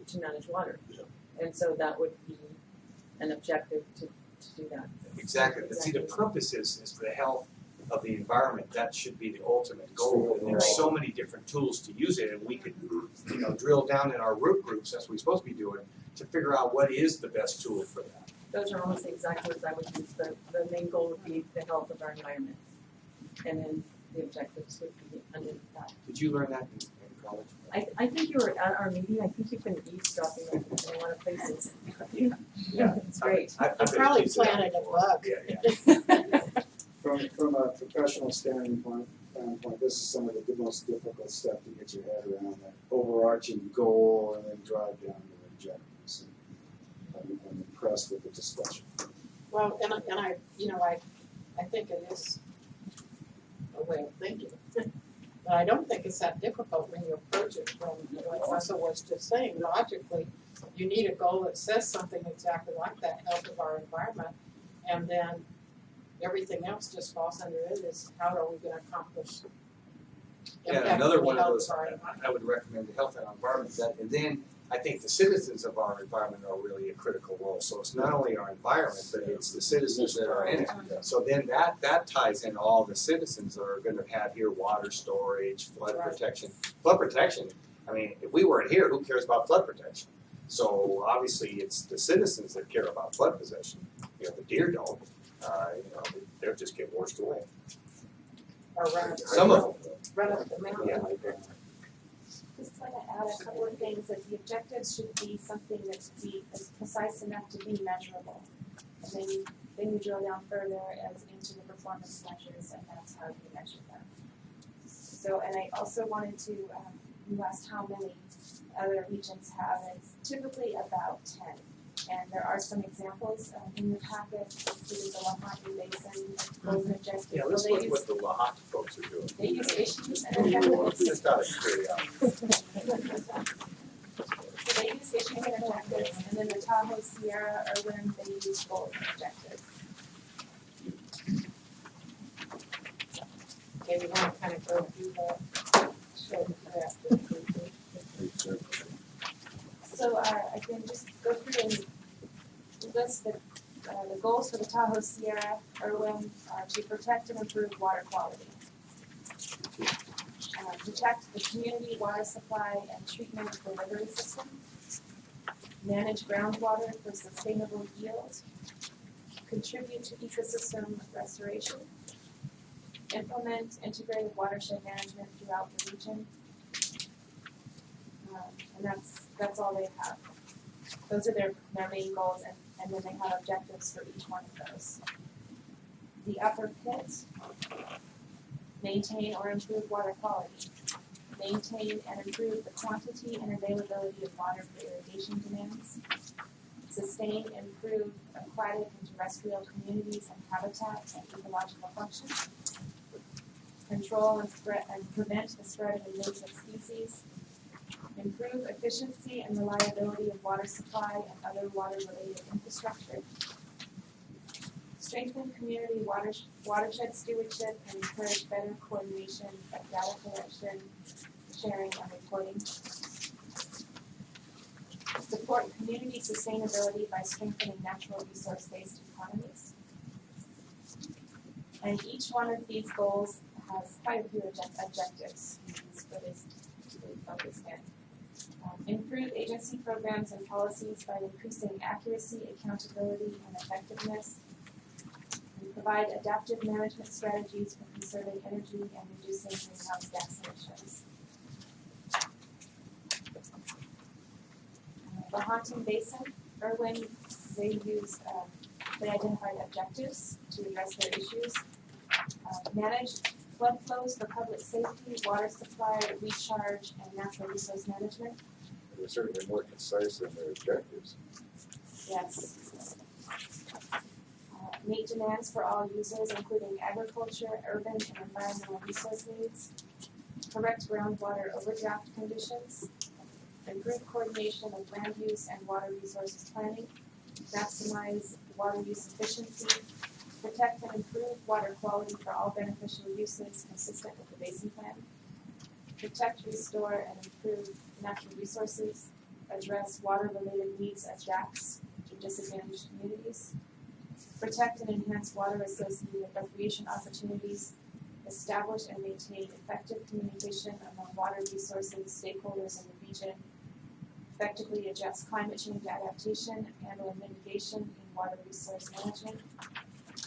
to manage water. Yeah. And so that would be an objective to do that. Exactly. But see, the purpose is for the health of the environment. That should be the ultimate goal. And there's so many different tools to use it, and we could, you know, drill down in our root groups, that's what we're supposed to be doing, to figure out what is the best tool for that. Those are almost the exact words I would use. The main goal would be the health of our environment. And then the objectives would be under that. Did you learn that in college? I think you were at our meeting, I think you've been eavesdropping on in one of the places. Yeah. It's great. I You bet probably said that planted a before. bug. Yeah. From a professional standpoint, this is some of the most difficult stuff to get your head around, that overarching goal and then drive down to objectives. And I'm impressed with the discussion. Well, and I, you know, I think it is a way of thinking. But I don't think it's that difficult when you approach it from what Russell was just saying. Logically, you need a goal that says something exactly like that, health of our environment, and then everything else just falls under it is how are we gonna accomplish And impacting another the one of health those, our environment. I would recommend the health and environment, and then I think the citizens of our environment are really a critical role. So it's not only our environment, but it's the citizens that are in it. So then that ties in all the citizens that are gonna have here water storage, flood Right. protection. Flood protection, I mean, if we weren't here, who cares about flood protection? So obviously it's the citizens that care about flood protection. You know, the deer don't, they'll just get washed away. Or run Some of them. run up the mountain. Yeah. Just want to add a couple of things, that the objectives should be something that's precise enough to be measurable. And then you drill down further as into the performance measures, and that's how you measure them. So, and I also wanted to, you asked how many other regions have, it's typically about 10. And there are some examples in your packet, including the Lahontan Basin, goals and objectives. Yeah, let's Well, look what the Lahontan folks are doing. they use issues and objectives. Just out of curiosity. So they use issues and objectives, and then the Tahoe, Sierra, Irwin, they use goals and objectives. Okay, we wanna kind of go through the, show the graph. So I can just go through and list the goals for the Tahoe, Sierra, Irwin are to protect and improve water quality. Protect the community water supply and treatment delivery system. Manage groundwater for sustainable yield. Contribute to ecosystem restoration. Implement integrated watershed management throughout the region. And that's all they have. Those are their main goals, and then they have objectives for each one of those. The upper pit, maintain or improve water quality. Maintain and improve the quantity and availability of water for irrigation demands. Sustain and improve aquatic and terrestrial communities and habitat and ecological function. Control and prevent the spread of invasive species. Improve efficiency and reliability of water supply and other water-related infrastructure. Strengthen community watershed stewardship and encourage better coordination of data collection, sharing, and reporting. Support community sustainability by strengthening natural resource-based economies. And each one of these goals has quite a few objectives for this to be focused in. Improve agency programs and policies by increasing accuracy, accountability, and effectiveness. And provide adaptive management strategies for conserving energy and reducing greenhouse gas emissions. Lahontan Basin, Irwin, they identified objectives to address their issues. Manage flood flows for public safety, water supply, recharge, and natural resource management. They're certainly more concise than their objectives. Yes. Meet demands for all users, including agriculture, urban, and environmental resource needs. Correct groundwater overdraft conditions. Improve coordination of land use and water resources planning. Maximize water use efficiency. Protect and improve water quality for all beneficial uses consistent with the Basin Plan. Protect, restore, and improve natural resources. Address water-related needs of DACs to disadvantaged communities. Protect and enhance water associated recreation opportunities. Establish and maintain effective communication among water resources stakeholders in the region. Effectively address climate change adaptation and or mitigation in water resource management.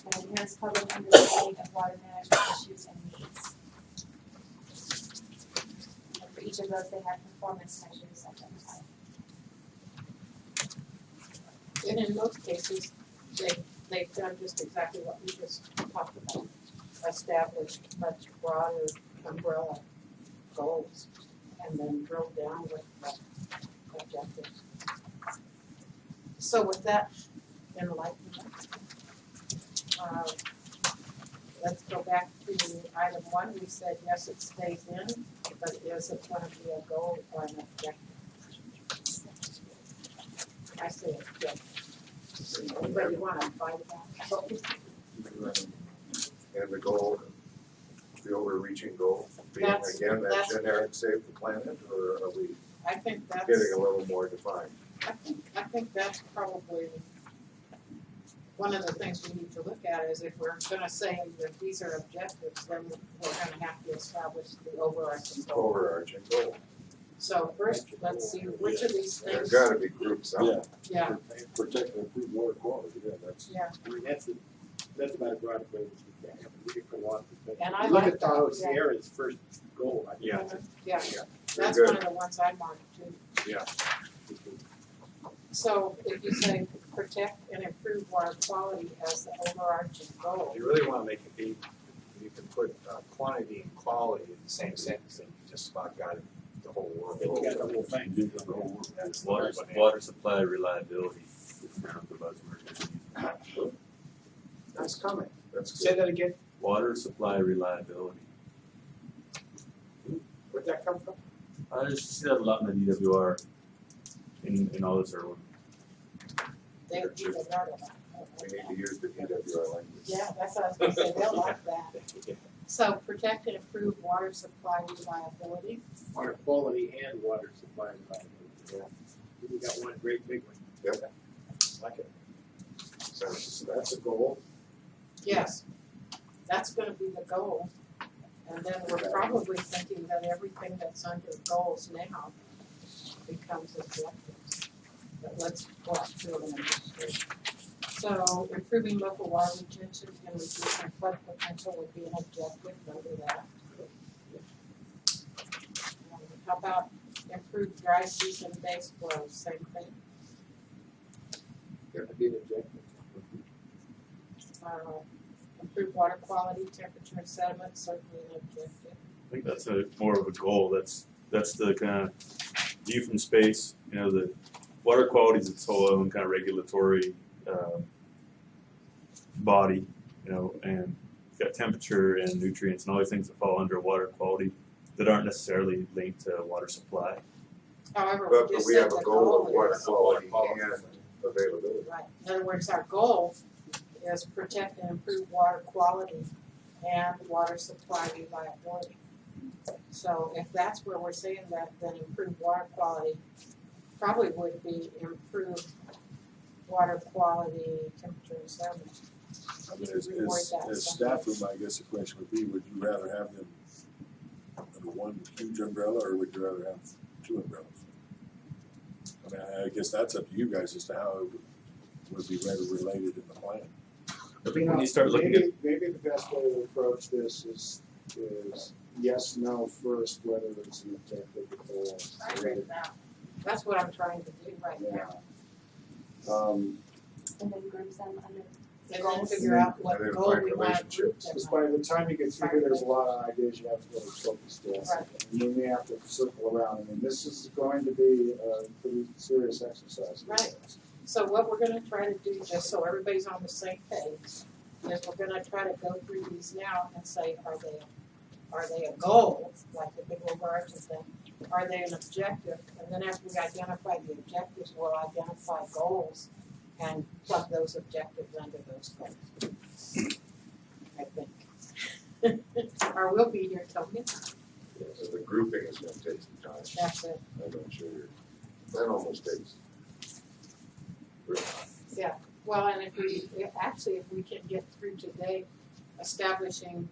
And enhance public understanding of water management issues and needs. each of those, they had performance measures identified. And in most cases, they've done just exactly what we just talked about. Established much broader umbrella goals and then drill down with the objectives. So with that enlightenment, let's go back to item 1. We said, yes, it stays in, but is it going to be a goal or an objective? I say objective. Anybody want to fight about it? And the goal, the overreaching goal, being That's- again that that's- generic save the planet, or are we I think that's. getting a little more defined? I think that's probably one of the things we need to look at is if we're gonna say that these are objectives, then we're gonna have to establish the overarching goal. Overarching goal. So first, let's see which of these There's things, gotta be groups out. Yeah. yeah, Protect and improve water quality, yeah, that's. yeah, I mean, that's about as broad a goal as we can have. We can go on. And I Look like at that, Tahoe yeah. Sierra's first goal. I think Yeah. that's yeah, Very that's good. one of the ones I marked too. So if you say protect and improve water quality as the overarching goal, If you really wanna make it be, you can put quantity and quality in the same sentence, and you just about got it, the whole world. You got the whole thing. You get the whole world. That's Water, what it- water supply reliability is kind of the buzzword. That's coming. That's Say good. that again, Water supply reliability. where'd that come from? I just see that a lot in the DWR in all this urban. they would be the right of We need that. to use the DWR language. Yeah, that's what I was gonna say, they'll like that. So protect and improve water supply reliability. Water quality and water supply reliability. We got one great big one. Yep. Like it. So That's a goal. Yes, that's gonna be the goal. And then we're probably thinking that everything that's under goals now becomes objectives. But let's walk through them. So improving local water retention and reducing flood potential would be an objective, under that. How about improve dry season base flow, same thing. That would be an objective. Improve water quality, temperature and sediment, certainly an objective. I think that's more of a goal. That's the kind of view from space. You know, the water quality is its whole own kind of regulatory body. You know, and you've got temperature and nutrients and all these things that fall under water quality that aren't necessarily linked to water supply. However, But we just we said have the a goal of goal water is, quality and availability. right, in other words, our goal is protect and improve water quality and water supply reliability. So if that's where we're saying that, then improve water quality probably would be improve water quality, temperature and sediment. I mean, Reword that as somehow. staff room, I guess the question would be, would you rather have them under one huge umbrella, or would you rather have two umbrellas? I mean, I guess that's up to you guys as to how it would be better related in the plan. When you start looking at Maybe the best way to approach this is yes, no first, whether it's an objective or goal. I agree with that. That's what I'm trying to do right Yeah. now. And then group them under. And then figure out what And then goal find we want to group relationships. them Because on. by the time you get through here, there's a lot of ideas you have to really focus on. Right. And then you have to circle around. I mean, this is going to be a pretty serious exercise. Right. So what we're gonna try to do, just so everybody's on the same page, is we're gonna try to go through these now and say, are they a goal, like the big overarching thing? Are they an objective? And then after we identify the objectives, we'll identify goals and plug those objectives under those goals. I think. Or we'll be here till midnight. So the grouping is gonna take some time. That's it. I'm not sure. That almost takes. Well, and if we can get through today establishing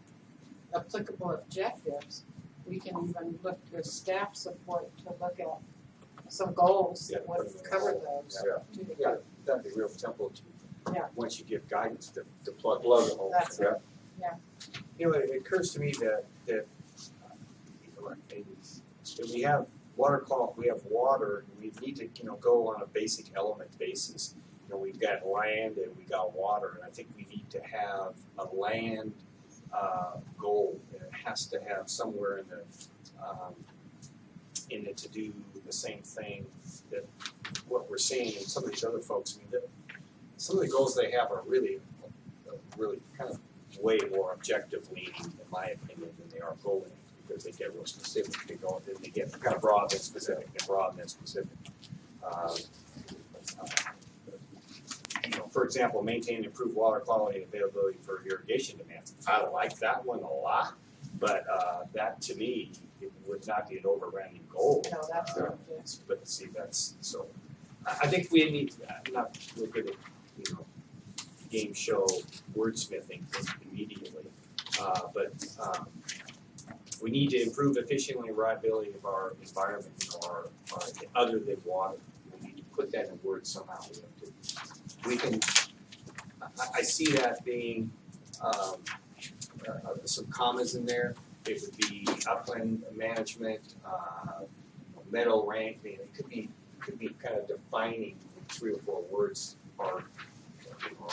applicable objectives, we can even look with staff support to look at some goals that would cover those. Yeah. Yeah, that'd be real simple to, Yeah. once you give guidance to plug the hole. That's it. You know, it occurs to me that, maybe it's if we have we have water, we need to, go on a basic element basis. We've got land and we got water, and I think we need to have a land goal, and it has to have somewhere in it to do the same thing that what we're seeing in some of these other folks. I mean, some of the goals they have are really kind of way more objective leaning, in my opinion, than they are goal leaning, because they get real specific. They get kind of broad and specific, and broad and specific. For example, maintain improved water quality and availability for irrigation demands. I like that one a lot, but that to me it would not be an overriding goal. No, that's not it. But see, that's so. I think we need not look at game show wordsmithing immediately, but we need to improve efficiently and reliability of our environment, our other than water. We need to put that in words somehow. We can. I see that being some commas in there. It would be upland management, meadow rank. I mean, it could be kind of defining 3 or 4 words. Our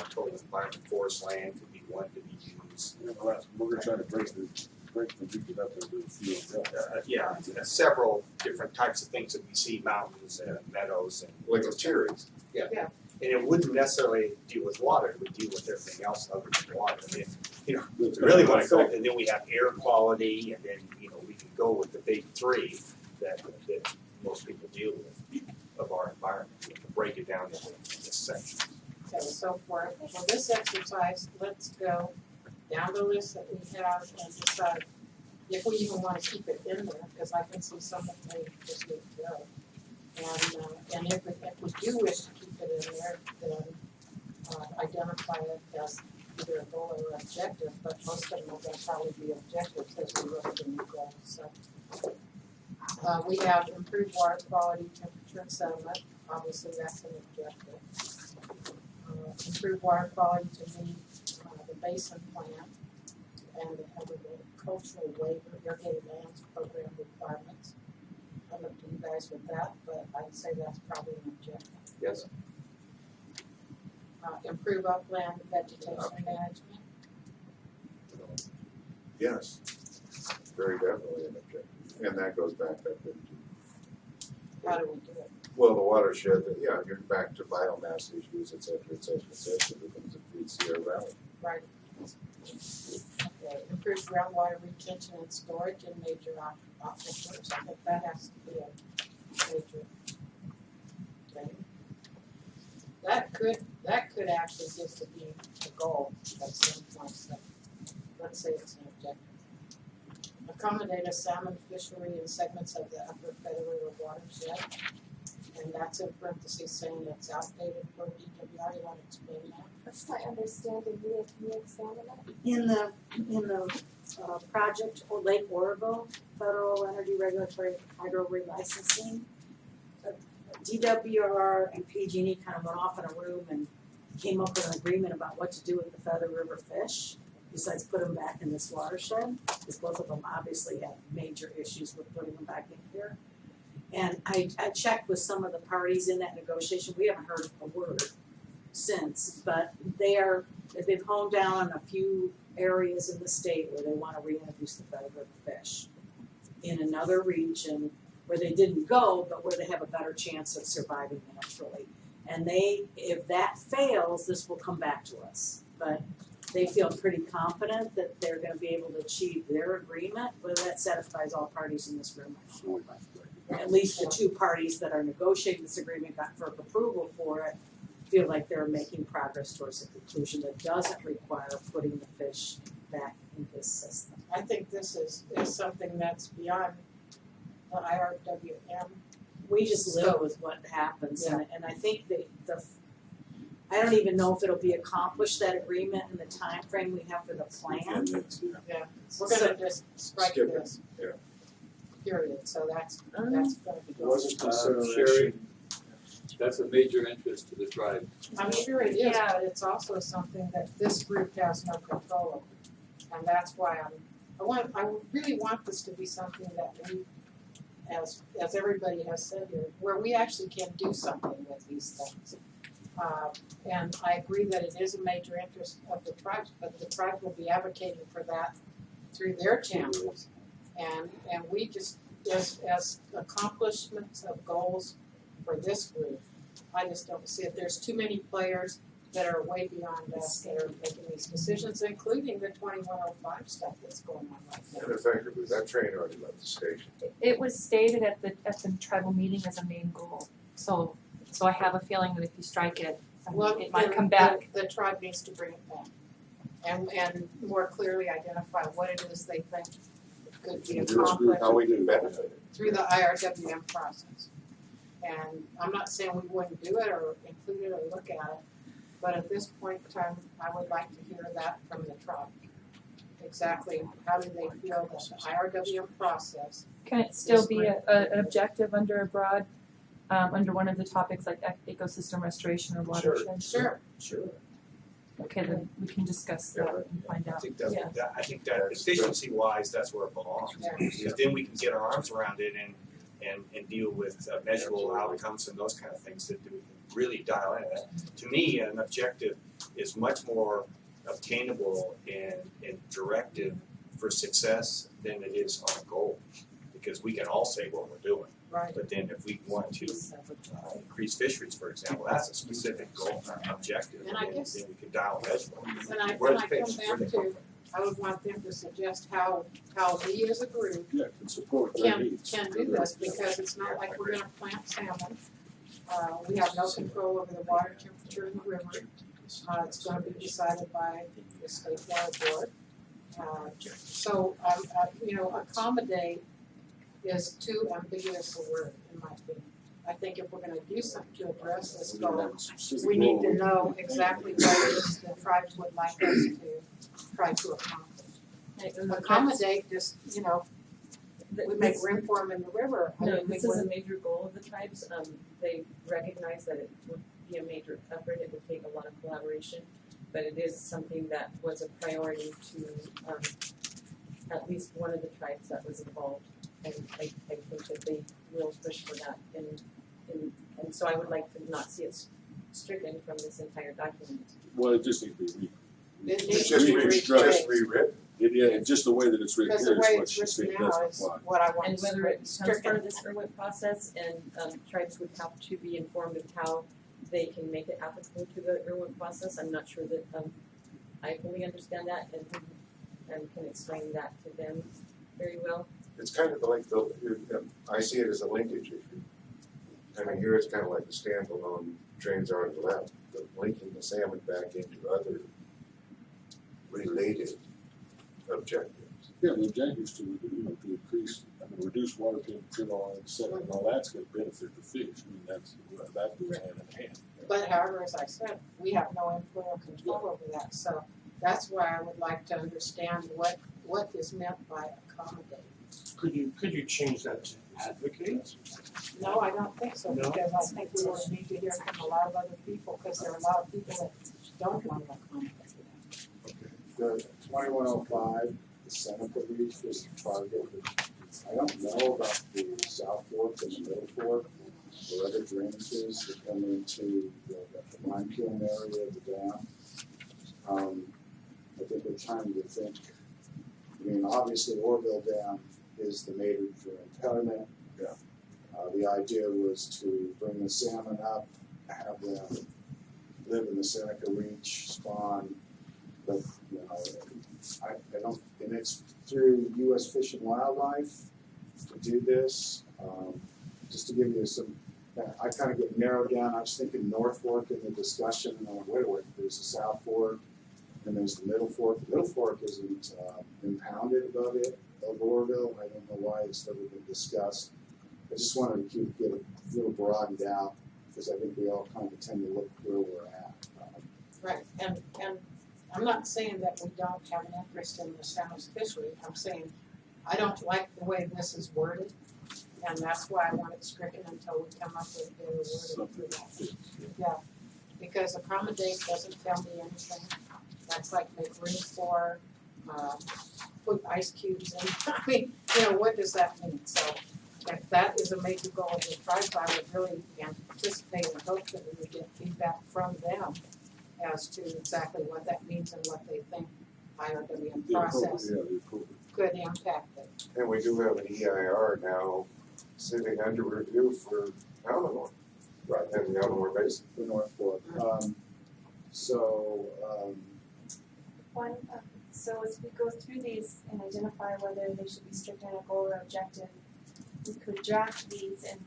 total environment, forest land could be one to be used. We're trying to break the region up into a few. Several different types of things that we see: mountains and meadows and Like a cherries. Yeah. And it wouldn't necessarily deal with water; it would deal with everything else other than water. I mean, we really want to go, and then we have air quality, and then we can go with the big 3 that most people deal with of our environment. We can break it down into this section. Okay, so for this exercise, let's go down the list that we have and decide if we even want to keep it in there, because I can see some that may just need to go. And if we do wish to keep it in there, then identify it as either a goal or objective, but most of them are going to probably be objectives as we look at the new goals. So we have improved water quality, temperature, and sediment. Obviously, that's an objective. Improve water quality to meet the basin plan and the agricultural waiver, irrigated lands program requirements. I'll look to you guys with that, but I'd say that's probably an objective. Yes. Improve upland vegetation management. Yes, very definitely an objective, and that goes back up into. How do we do it? Well, the watershed, you're back to biomass issues, et cetera, the things that feed Sierra Valley. Right. Okay. Improve groundwater retention and storage in major aquifers. I think that has to be a major thing. That could actually just be a goal at some point. So let's say it's an objective. Accommodate a salmon fishery in segments of the upper Feather River watershed. And that's in parentheses saying it's outdated for DWR. You want to explain that? That's my understanding. Can you examine that? In the project or Lake Oroville Federal Energy Regulatory Hydro Relicensing, DWR and PG&E kind of went off in a room and came up with an agreement about what to do with the Feather River fish, besides put them back in this watershed, because both of them obviously had major issues with putting them back in here. And I checked with some of the parties in that negotiation. We haven't heard a word since, but they've honed down on a few areas in the state where they want to reintroduce the Feather River fish in another region where they didn't go, but where they have a better chance of surviving naturally. And if that fails, this will come back to us. But they feel pretty confident that they're going to be able to achieve their agreement, whether that satisfies all parties in this room. At least the 2 parties that are negotiating this agreement got FERC approval for it, feel like they're making progress towards a conclusion that doesn't require putting the fish back in this system. I think this is something that's beyond the IRWM. We just live with what happens, and I think I don't even know if it'll be accomplished, that agreement, in the time frame we have for the plan. Yeah, we're gonna just strike Skip this. Yeah. Period, so that's gonna be. It wasn't Sherry, consideration. that's a major interest to the tribe. I'm sure it is, but it's also something that this group has no control over. And that's why I really want this to be something that we as everybody has said here, where we actually can do something with these things. And I agree that it is a major interest of the tribes, but the tribes will be advocating for that through their channels. And we just, as accomplishments of goals for this group, I just don't see it. There's too many players that are way beyond us that are making these decisions, including the 2105 stuff that's going on right now. And effectively, that train already left the station. It was stated at the tribal meeting as a main goal, so I have a feeling that if you strike it, Well, it might then come back. The tribe needs to bring it back and more clearly identify what it is they think could be accomplished How we can benefit it. through the IRWM process. And I'm not saying we wouldn't do it or include it or look at it, but at this point in time, I would like to hear that from the tribe. Exactly how do they feel that the IRWM process, Can it still be an objective under a broad, under one of the topics like ecosystem restoration or watershed? sure, Okay, then we can discuss that and find I out. think that, Yeah. I think that efficiency wise, that's where it belongs. Yeah. Because then we can get our arms around it and deal with measurable outcomes and those kind of things that we can really dial in. To me, an objective is much more obtainable and directive for success than it is on a goal. Because we can all say what we're doing, right. but then if we want to increase fisheries, for example, that's a specific goal, objective, And I and guess- then we can dial measurable. When I Where's come fish? Where back they come to, I would want them to suggest how we as a group Yeah, can support their can needs. do this, because it's not like we're gonna plant salmon. We have no control over the water temperature in the river. It's gonna be decided by the state water board. So, accommodate is too ambiguous a word, in my opinion. I think if we're gonna do something to address this goal, we need to know exactly what it is the tribes would like us to try to accomplish. Accommodate, just, we make room for them in the river. I No, mean, we this is a wouldn't- major goal of the tribes. They recognize that it would be a major effort, it would take a lot of collaboration, but it is something that was a priority to, at least one of the tribes that was involved. And I think that they will push for that and so I would like to not see it stricken from this entire document. Well, it just needs to be It It's needs just to be just rephrased, rewritten. yeah, just the way that it's written because here the is way what it's she said written now doesn't is apply. what I want And whether it becomes part stricken. of this IRWIT process and tribes would have to be informed of how they can make it applicable to the IRWIT process, I'm not sure that I fully understand that and can explain that to them very well. It's kind of like I see it as a linkage issue. I mean, here it's kind of like the standalone trains are on the left, but linking the salmon back into other related objectives. Yeah, the objectives to increase, reduce water temperature and all that, and all that's gonna benefit the fish. I mean, that goes hand in hand. But however, as I said, we have no influence or control over that, so that's why I would like to understand what is meant by accommodate. Could you change that to advocate? No, I don't think so, No? because I think we would need to hear from a lot of other people, because there are a lot of people that don't want to accommodate that. The 2105, the Seneca Reach was targeted. I don't know about the South Fork and the Middle Fork or other drainages that come into the lime kiln area of the dam. I think we're trying to think, obviously Orville Dam is the major impediment. Yeah. The idea was to bring the salmon up, have them live in the Seneca Reach, spawn, but, I don't, and it's through U.S. Fish and Wildlife to do this. Just to give you some, I kind of get narrowed down. I was thinking North Fork in the discussion, and I went, wait, there's the South Fork, and there's the Middle Fork. The Middle Fork isn't impounded above it, of Orville. I don't know why it's never been discussed. I just wanted to get a little broadened out, because I think we all kind of tend to look where we're at. Right, and I'm not saying that we don't have an interest in the salmon fishery. I'm saying I don't like the way this is worded, and that's why I want it stricken until we come up with a better wording for that. Yeah, because accommodate doesn't tell me anything. That's like make room for, put ice cubes in. I mean, what does that mean? So if that is a major goal of the tribe, I would really anticipate and hope that we would get feedback from them as to exactly what that means and what they think IRWM process The appropriate. could impact it. And we do have an EIR now sitting under review for Allenmore. Right. And the Allenmore Basin. The North Fork. One, so as we go through these and identify whether they should be strict on a goal or objective, we could draft these and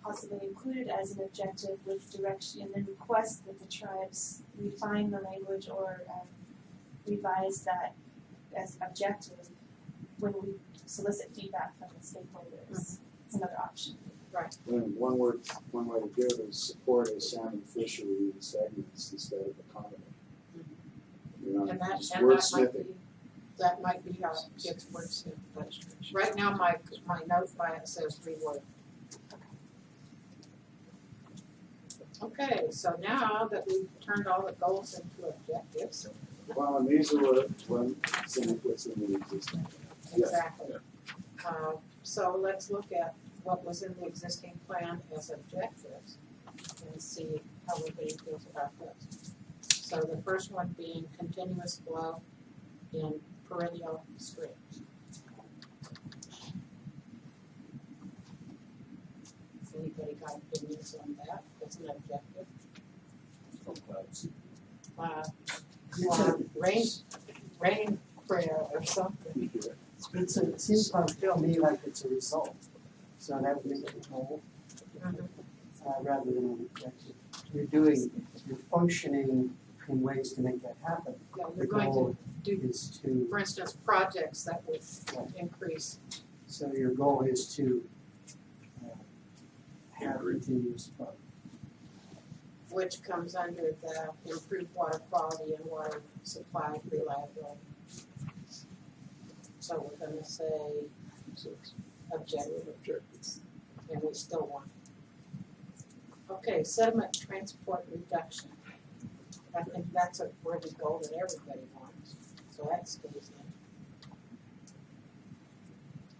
possibly include it as an objective with direction and then request that the tribes refine the language or revise that as objective when we solicit feedback from the stakeholders. It's another option. And one way to do it is support a salmon fishery segments instead of accommodate. You know, And that, just and that might wordsmithing. be, that might be how it gets wordsmithed, but right now my note by it says reword. Okay, so now that we've turned all the goals into objectives, Well, and these are what Cindy puts in the existing. Yes. exactly. So let's look at what was in the existing plan as objectives and see how everybody feels about this. So the first one being continuous flow in perennial streams. Anybody got opinions on that? That's an objective. Rain prayer or something. It seems to me like it's a result, so that would make it a goal, rather than an objective. You're functioning in ways to make that happen. Yeah, The you're going goal to do, is to, for instance, projects that would increase. so your goal is to have continuous flow. Which comes under the improved water quality and water supply reliability. So we're gonna say objectives, and we still want. Okay, sediment transport reduction. I think that's a worthy goal that everybody wants, so that stays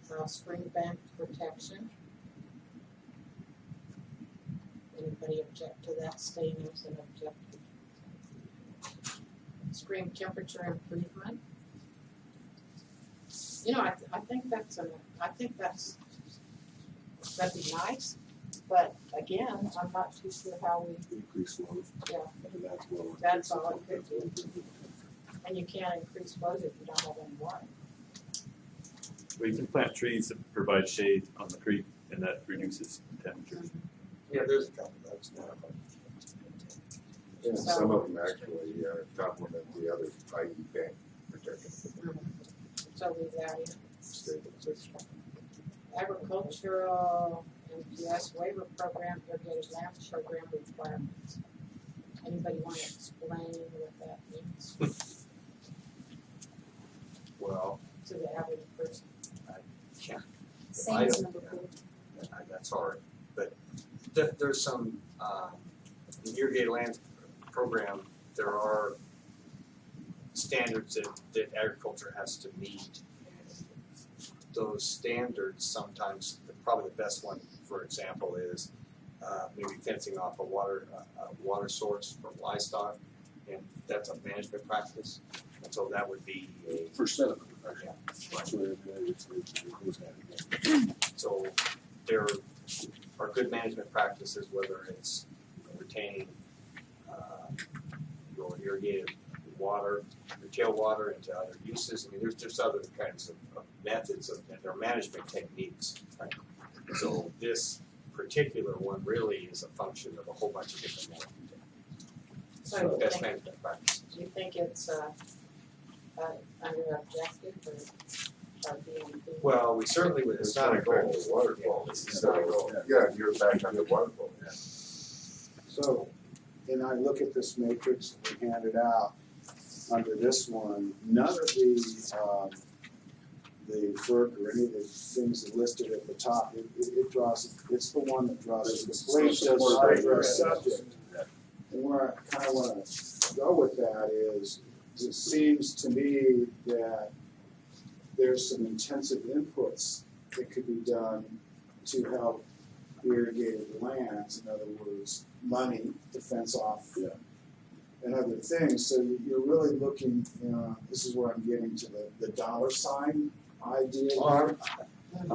in. Spring bank protection. Anybody object to that staying as an objective? Stream temperature improvement. You know, I think that'd be nice, but again, I'm not too sure how we, Increase flow. Yeah. And that's what. That's all it could be. And you can't increase flows if you don't have any water. Well, you can plant trees that provide shade on the creek, and that reduces temperature. Yeah, there's a couple of those now. And some of them actually complement the other, i.e. bank protection. So leave that in. Agricultural MPS waiver program, irrigated land program requirements. Anybody want to explain what that means Well, to the average person? yeah, Same I as don't- number 4. that's hard, but there's some, in irrigated land program, there are standards that agriculture has to meet. And those standards sometimes, probably the best one, for example, is maybe fencing off a water source from livestock, and that's a management practice. And so that would be a, For sediment reduction. yeah, So it goes hand in hand. so there are good management practices, whether it's retaining your irrigated water, your tailwater into other uses. I mean, there's just other kinds of methods and their management techniques. Right? So this particular one really is a function of a whole bunch of different management techniques. So So you best think, management practices. do you think it's under objective or being? Well, we certainly would, it's not a goal. Water Yeah, quality. it's not a goal. Yeah, you're back on the water quality. So, and I look at this matrix we handed out, under this one, none of the FERC or any of the things listed at the top, it draws, it's the one that draws the distinction of our subject. And where I kind of want to go with that is, it seems to me that there's some intensive inputs that could be done to help irrigated lands, in other words, money to fence off Yeah. and other things. So you're really looking, this is where I'm getting to the dollar sign idea. I'm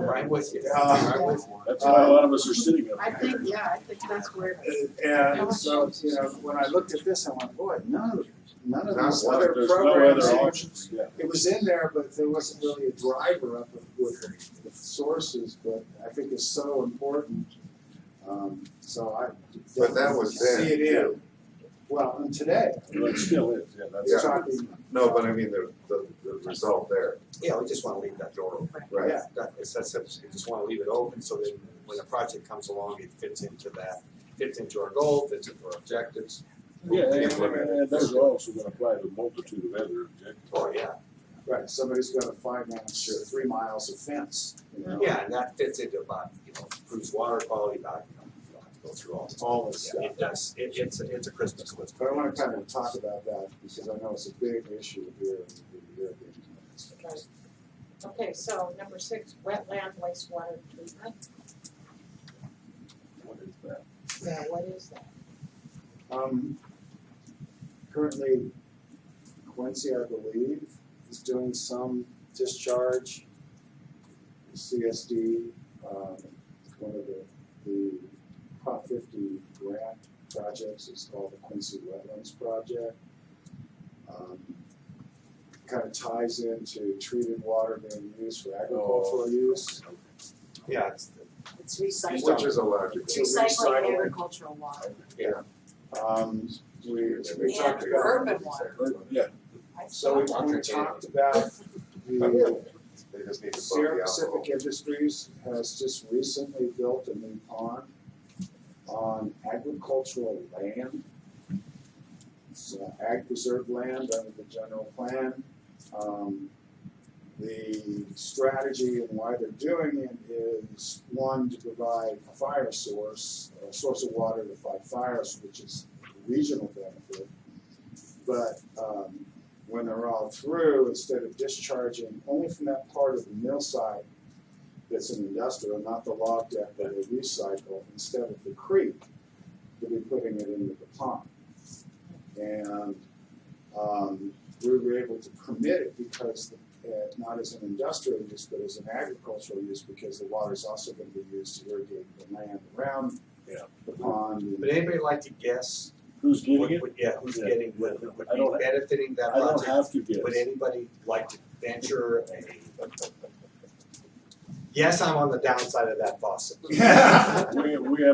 right with you. Yeah. I'm right with you. That's why a lot of us are sitting up I here. think, yeah, I think that's where. And so, when I looked at this, I went, boy, none of these No, other There's no programs. other options, yeah. It was in there, but there wasn't really a driver up with sources, but I think it's so important. So I. But that was then, See it in. Well, and today, Well, it still is, yeah, that's. it's talking, no, but I mean, the result there, Yeah, we just wanna leave that door open. right? yeah, That's it. We just wanna leave it open so that when a project comes along, it fits into our goal, fits into our objectives. Yeah, and those are also gonna apply to a multitude of other objectives. Oh, yeah. right, somebody's gonna finance 3 miles of fence, you know? Yeah, and that fits into about, improves water quality, about, you don't have to go through all this. All this Yeah, it does. It's a Christmas list. But I wanna kind of talk about that, because I know it's a big issue here in the irrigation plants. Right. Okay, so number 6, wetland wastewater treatment. What is that? Yeah, what is that? Currently, Quincy, I believe, is doing some discharge. CSD, one of the Prop 50 grant projects is called the Quincy Wetlands Project. Kind of ties into treated water being used for agricultural use. Yeah, It's recycling, Which is allowed to it's do. recycling recycling. agricultural water. We And talked about, urban water. Yeah, so we talked about the They just need to plug Sierra the Pacific alcohol. Industries has just recently built a new pond on agricultural land. It's ag preserved land under the general plan. The strategy and why they're doing it is, one, to provide a fire source, a source of water to fight fires, which is a regional benefit. But when they're all through, instead of discharging only from that part of the mill site that's an industrial, not the log deck that they recycle, instead of the creek, they'll be putting it into the pond. And we were able to permit it because not as an industrial use, but as an agricultural use, because the water is also going to be used to irrigate the land around the pond. Would anybody like to guess? who's getting it? Who's Yeah. getting, would I be don't- benefiting that I don't project? have to guess. Would anybody like to venture yes, I'm on the downside of that faucet. We have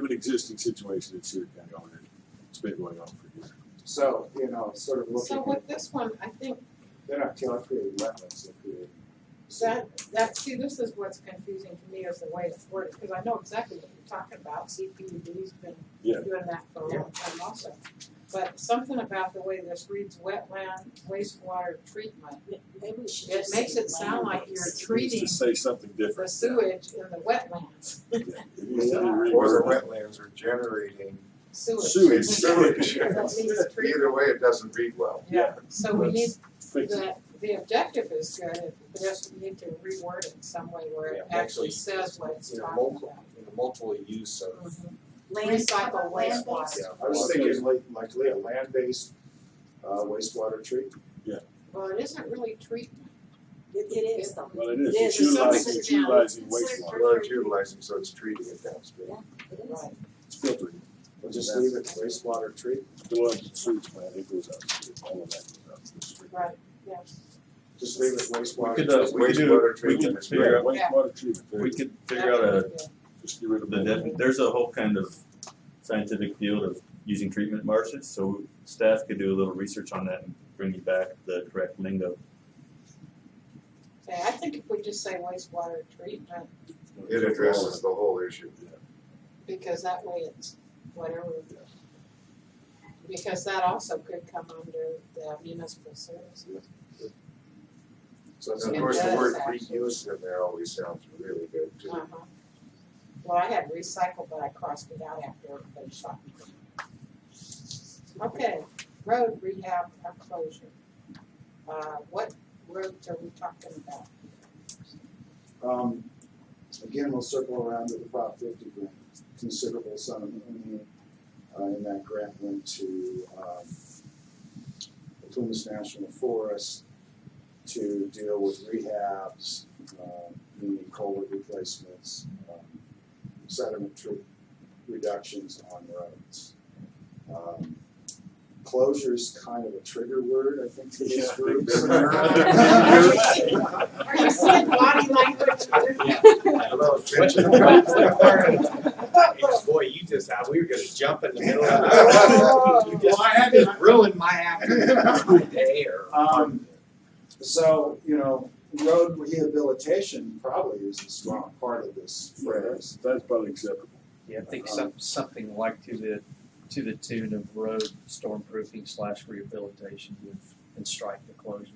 an existing situation in Cedar County already. It's been going on for years. So, sort of looking So with this one, I think they're not creating wetlands, they're creating. see, this is what's confusing to me is the way it's worded, because I know exactly what you're talking about. CPUD's been Yeah. doing that for a long time also. But something about the way this reads wetland wastewater treatment, Maybe we should it just makes say it sound like land-based. you're It needs treating to say something the different. sewage in the wetlands. It needs to be Or the reworded. wetlands are generating Sewage. Sewage. sewage. That means treatment. Either way, it doesn't read well. Yeah, so we need, Fix it. the objective is good, but just we need to reword it in some way where it Yeah, actually actually, says what it's talking multiple, about. multiple use of. Mhm. Land, Recycle land-based. wastewater. Yeah. I was thinking like Leah, land-based wastewater treatment. Well, it isn't really treatment. It is though. Well, it is. It It's is. utilizing, It's it's utilizing considered wastewater. Well, it's utilizing, so it's treating it downstream. It is. Right. It's filtering. We'll just leave it wastewater treatment, The one sewage plant, it goes out, all of that goes out to the street. Right, yes. just leave it wastewater We could, treatment. we could do, Wastewater we treatment could is figure out, Wastewater treatment, we could figure out Yeah. just get rid of there's a whole kind of scientific field of using treatment marshes, so staff could do a little research on that and bring you back the correct lingo. Okay, I think if we just say wastewater treatment, It addresses the whole issue. because that way it's whatever. Because that also could come under the municipal services. So it's And It of course, the does, word actually. reuse in there always sounds really good too. Uh-huh. Well, I had recycle, but I crossed it out after everybody shot me. Okay, road rehab or closure. What roads are we talking about? Again, we'll circle around to the Prop 50 grant. Considerable sum of money in that grant went to the Plumas National Forest to deal with rehabs, meaning culvert replacements, sediment reductions on roads. Closure is kind of a trigger word, I think, for this group. Are you seeing body language? Boy, you just, we were gonna jump in the middle of it. You just ruined my afternoon, day or. So, road rehabilitation probably is a strong part of this phrase. That's probably acceptable. Yeah, I think something like to the tune of road stormproofing / rehabilitation and strike the closure.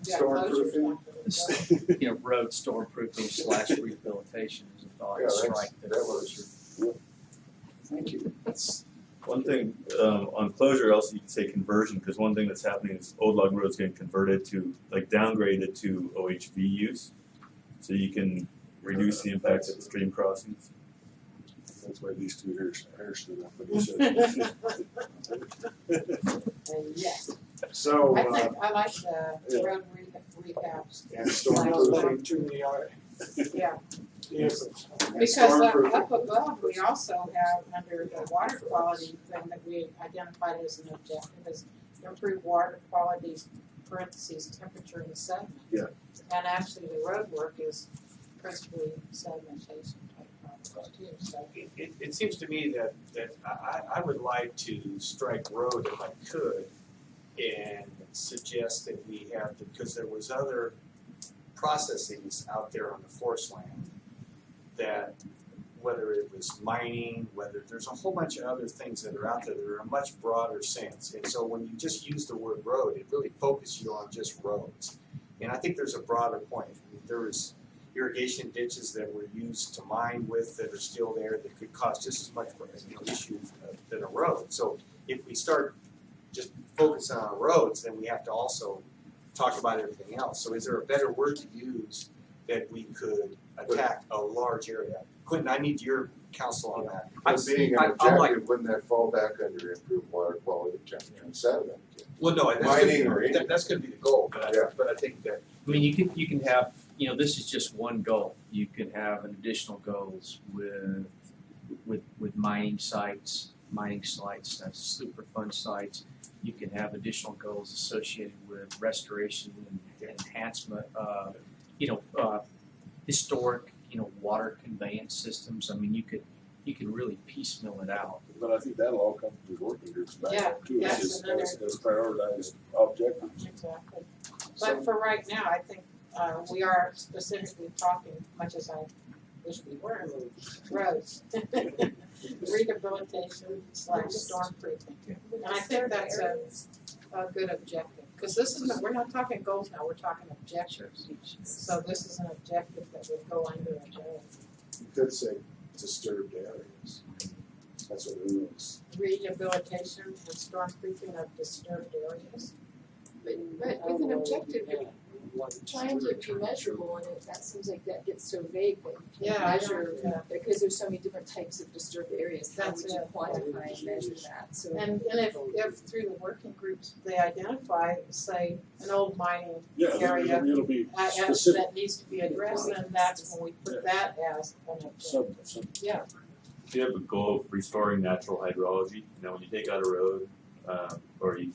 Yeah, Stormproofing? Road stormproofing / rehabilitation is a thought, Yeah, strike the that closure. was, Thank you. One thing on closure, also you can say conversion, because one thing that's happening is Old Log Road's getting converted to, downgraded to OHV use, so you can reduce the impact of the stream crossings. That's why these two here stood up. But he said, Yes, So, I like the road rehabs. and stormproofing. Yeah, Yes. because up above, we also have under the water quality thing that we identified as an objective is improve water quality, parentheses, temperature and sediment. Yeah. And actually the road work is principally sedimentation type problems too, so. It seems to me that I would like to strike road if I could and suggest that we have, because there was other processes out there on the forest land that, whether it was mining, whether there's a whole bunch of other things that are out there that are a much broader sense. And so when you just use the word road, it really focuses you on just roads. And I think there's a broader point. I mean, there was irrigation ditches that were used to mine with that are still there that could cause just as much issue than a road. So if we start just focusing on roads, then we have to also talk about everything else. So is there a better word to use that we could attack a large area? Quentin, I need your counsel on that. but being an I'm like, objective, wouldn't that fall back under improved water quality, temperature, and sediment? well, no, Mining or anything. that's going to be the goal, but Yeah. but I think that I mean, you can have, this is just one goal. You can have additional goals with mining sites, that's Superfund sites. You can have additional goals associated with restoration and enhancement of, historic, water conveyance systems. I mean, you could really piecemeal it out. But I think that'll all come to the working groups back Yeah, up too. that's It's just another- as prioritized objectives. Exactly. But for right now, I think we are specifically talking, much as I wish we were, roads. Rehabilitation / stormproofing. And I think that's a good objective. Because this isn't, we're not talking goals now, we're talking objectives. So this is an objective that would go under a goal. You could say disturbed areas. That's what it is. Rehabilitation and stormproofing of disturbed areas. But with an objective, you're trying to be measurable, and that seems like that gets so vague that you Yeah, can't I measure, don't- because there's so many different types of disturbed areas, how That's would you it. quantify and measure that, so. And if through the working groups, they identify, say, an old mining Yeah, area it'll be as specific. that needs to be addressed, then that's when we put that as an objective. Some Yeah, If you have a goal of restoring natural hydrology, when you take out a road, or you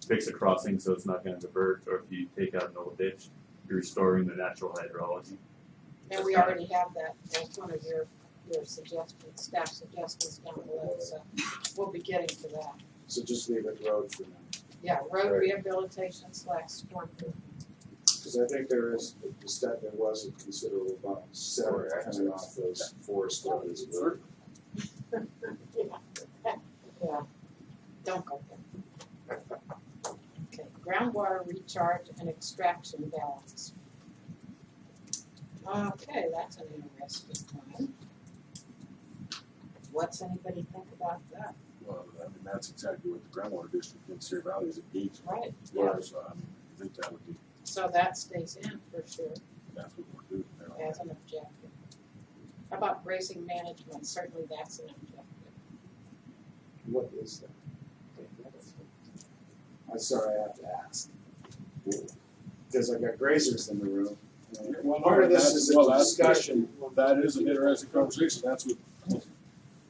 fix a crossing so it's not going to divert, or if you take out an old ditch, you're restoring the natural hydrology. and we already have that as one of your suggestions, staff suggestions down below, so we'll be getting to that. So just leave it road for now. Yeah, road Right. rehabilitation / stormproofing. Because I think there was a considerable amount of sediment coming off those forest roads. Yeah, don't go there. Okay, groundwater recharge and extraction balance. Okay, that's an interesting one. What's anybody think about that? Well, I mean, that's exactly what the groundwater district in Sierra Valley is engaged in. Right, yeah, So, I mean, I think that would be, so that stays in for sure that's what we're doing there. as an objective. How about grazing management? Certainly that's an objective. What is that? I'm sorry, I have to ask. Because I've got grazers in the room. Well, Part of this is a discussion. That is an interesting conversation. That's what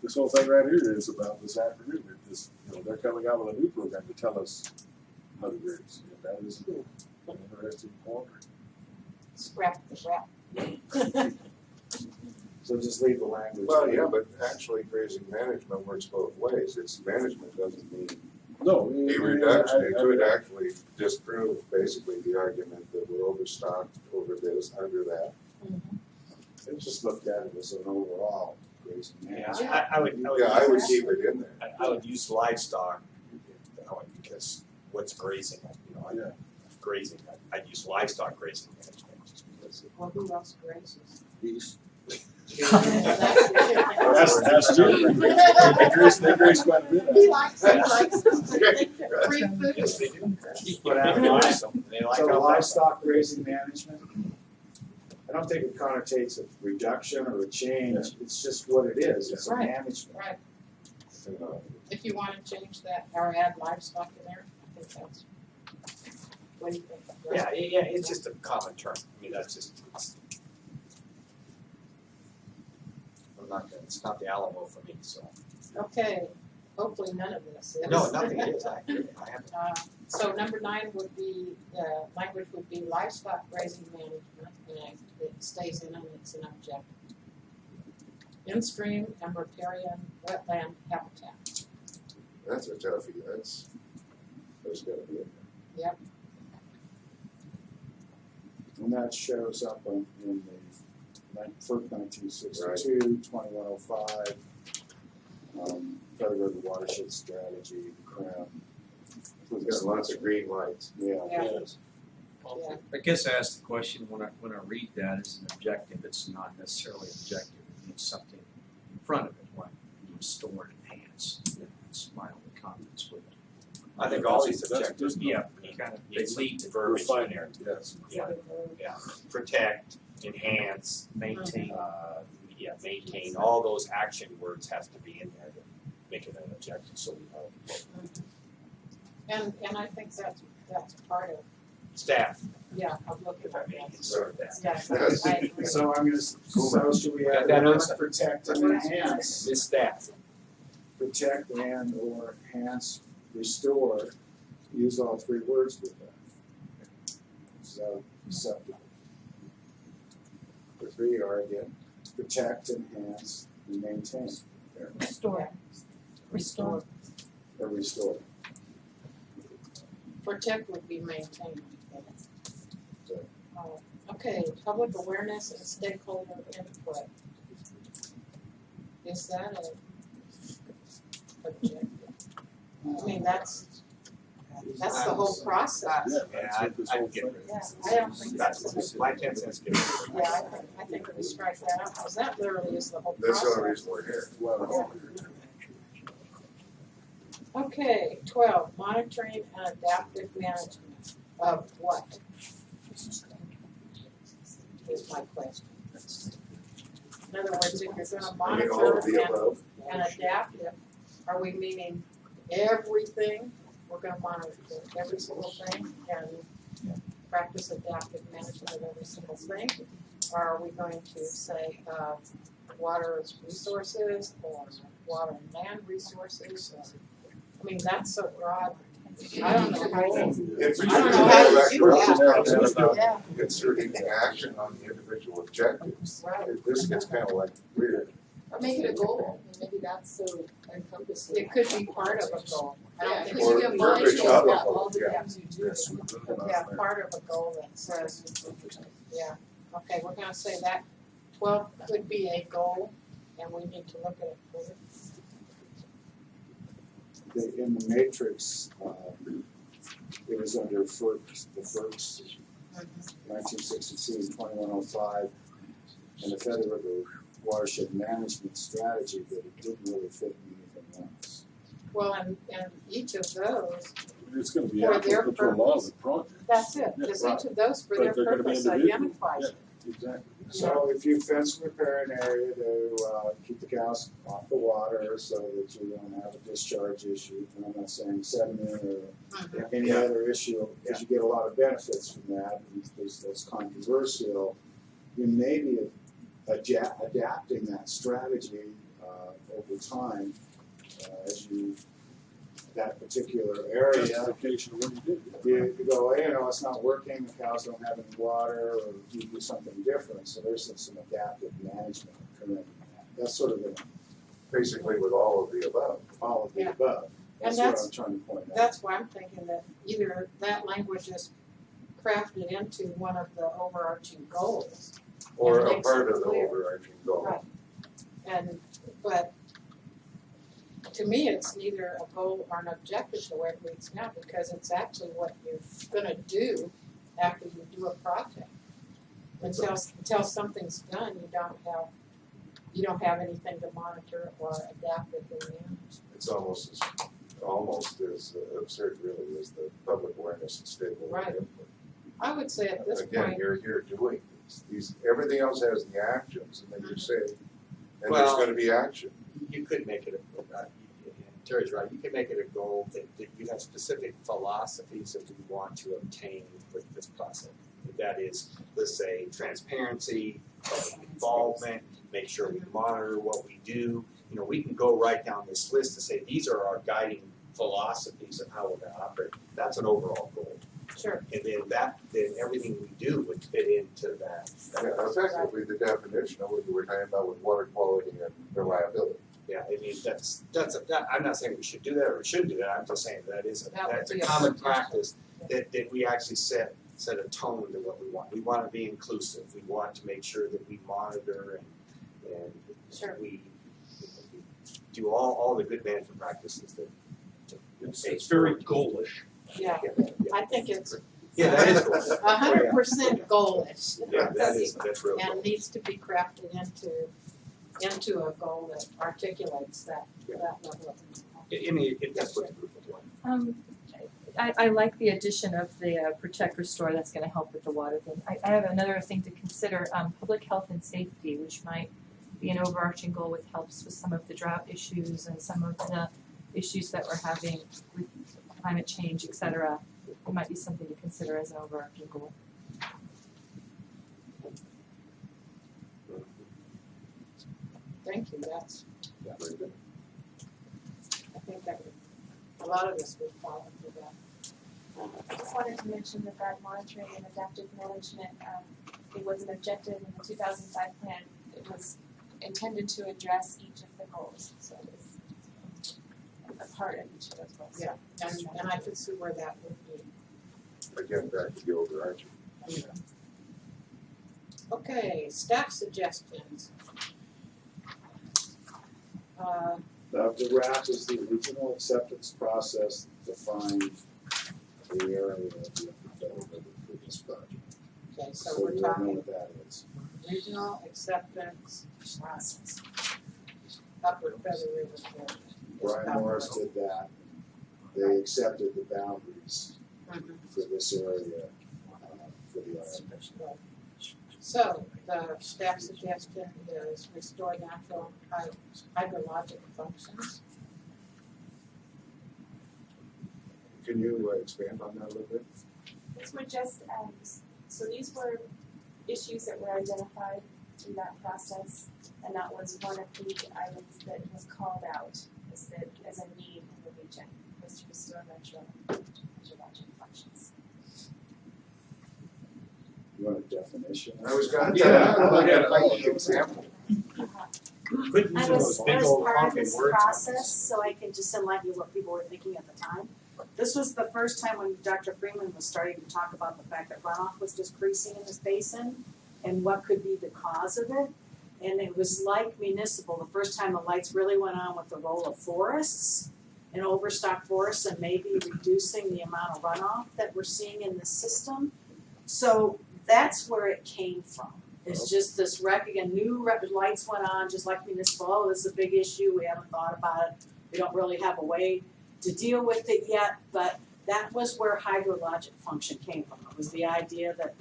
this whole thing right here is about this afternoon. This, they're coming out with a new program to tell us how to graze. And that is an interesting point. Scrap the rap. So just leave the language. Well, yeah, but actually grazing management works both ways. It's management doesn't mean No, a reduction. It could actually disprove basically the argument that we're overstocked over this, under that. I just looked at it as an overall grazing management. Yeah, I would Keep it in there. I would use livestock, because what's grazing, grazing, I'd use livestock grazing management, just because. Well, who else grazes? Geese. That's true. They graze quite a bit. He likes free food. Yes, they do. But They like them. They like So our livestock grazing management, I don't think it connotates a reduction or a change, it's just what it is, it's a Right. management. Right. If you want to change that or add livestock in there, I think that's. What do you think? Yeah, it's just a common term. I mean, that's just, it's not the Alamo for me, so. Okay, hopefully none of this is. No, nothing is, I haven't. So number 9 would be, the language would be livestock grazing management, and it stays in and it's an objective. In-stream and riparian wetland habitat. That's a toughie. There's gotta be in Yep. And that shows up in the FERC 1962, 2105, Feather River Watershed Strategy, CREM. We've got lots of green lights. Yeah. Yeah. I guess I ask the question when I read that as an objective, it's not necessarily objective. It means something in front of it, like restore and enhance. That's my only comments with it. I think all these That's objectives, good. they lead the verbiage in there. Yes. Yeah, protect, enhance, Maintain. maintain, all those action words have to be in there to make it an objective, so we know. And I think that's part of, Staff, of looking if I at may that. insert that. Yes, I agree. So so should we Got add that the on word some- protect and enhance? This staff, Protect and or enhance, restore, use all 3 words with that. So, acceptable. The 3 are again. Protect, enhance, and maintain, Restore. Restore. or restore. Protect would be maintained. Okay, public awareness and stakeholder input. Is that a objective? I mean, that's the whole process. I'd get rid of Yeah, this. I don't think that's an My 10 cents get rid of it. Yeah, I think we strike that out, because that literally is the whole That's the only process. reason we're here. Well, Okay, 12, monitoring and adaptive management of what? Is my question. In other words, if you're gonna I mean, all monitor of the above. and adapt it, are we meaning everything? We're gonna monitor every single thing and practice adaptive management of every single thing? Or are we going to say, water resources, or water and land resources, or, I mean, that's so broad. I don't know how you, It's I don't know how you do about yeah, inserting action on the individual objectives. right. This gets kind of like weird. Or make it a goal, and maybe that's so encompassing. It could be part of a goal. I Yeah, don't think because Or you get verbiage monitoring of a about goal, all the yeah. things you do. yes, we put it on Yeah, there. part of a goal that says, yeah, okay, we're gonna say that 12 could be a goal, and we need to look at it further. In the matrix, it was under FERC, the FERC's 1962, 2105, and the Feather River Watershed Management Strategy, but it didn't really fit in anything else. Well, and each of those, It's gonna be For their applicable to a lot of the projects. that's it, Yeah, because right. each of those for But their they're gonna be purpose individual, identifies yeah. it. Exactly. So if you fence repair an area to keep the cows off the water so that you don't have a discharge issue, and I'm not saying sediment or any Yeah. other issue, because you get a lot of benefits from that, and that's controversial, you may be adapting that strategy over time as you, that particular area. Justification of what you did. You go, hey, it's not working, the cows don't have any water, or you do something different, so there's some adaptive management occurring in that. That's sort of Basically with all of the above. all of the Yeah. above. And That's what that's- I'm trying to point out. That's why I'm thinking that either that language is crafted into one of the overarching goals. Or And a makes part it of the clear. overarching goal. Right. But to me, it's neither a goal or an objective the way it reads now, because it's actually what you're gonna do after you do a project. Until something's done, you don't have anything to monitor or adaptively manage. It's almost as absurd really as the public awareness and stakeholder Right. input. I would say at this Again, point, you're here doing these, everything else has the actions, and then you say, and there's Well- gonna be action. You could make it Terry's right, you could make it a goal that you have specific philosophies that we want to obtain with this process. That is, let's say, transparency, public involvement, make sure we monitor what we do. We can go right down this list to say, these are our guiding philosophies of how we're gonna operate. That's an overall goal. sure, And then everything we do would fit into that. Yeah, effectively, the definition of what you were talking about with water quality and reliability. Yeah, I mean, I'm not saying we should do that or we shouldn't do that, I'm just saying that's would a be common practice that we actually set a tone to what we want. We want to be inclusive, we want to make sure that we monitor and Sure. we do all the good management practices that. It's very goalish. yeah, I think it's Yeah, that is cool. 100% goalish. Yeah, that's real And cool. needs to be crafted into a goal that articulates that level of. I mean, that's what the group will do. I like the addition of the protect restore. That's going to help with the water thing. I have another thing to consider: public health and safety, which might be an overarching goal, with helps with some of the drought issues and some of the issues that we're having with climate change, etc. It might be something to consider as an overarching goal. Thank you, that's, Very good. I think that a lot of us would fall into that. I just wanted to mention that monitoring and adaptive management, it was an objective in the 2005 plan. It was intended to address each of the goals, so it was a part of each of those goals. Yeah, and I could see where that would be. Again, back to the overarching. Okay, staff suggestions. The RAP is the regional acceptance process defined the area of the federal government for this project. Okay, so So we're you know talking what that is. regional acceptance process. Upper Feather River area. is Brian covered. Morris did that. They accepted the boundaries Mhm. for this area, for the island. So, the staff suggestion is restore natural hydrologic functions. Can you expand on that a little bit? These were just, so these were issues that were identified through that process, and that was one of the items that was called out as a need in the region, was to restore natural hydrologic functions. You want a definition? I was gonna, Yeah. I got an example. Quit I using was, those I big was old part of honking this words. process, so I can just enlighten you what people were thinking at the time. This was the first time when Dr. Freeman was starting to talk about the fact that runoff was decreasing in this basin and what could be the cause of it. And it was like municipal, the first time the lights really went on with the role of forests and overstocked forests and maybe reducing the amount of runoff that we're seeing in the system. So that's where it came from. It's just this new lights went on, just like municipal, oh, this is a big issue, we haven't thought about it, we don't really have a way to deal with it yet, but that was where hydrologic function came from. It was the idea that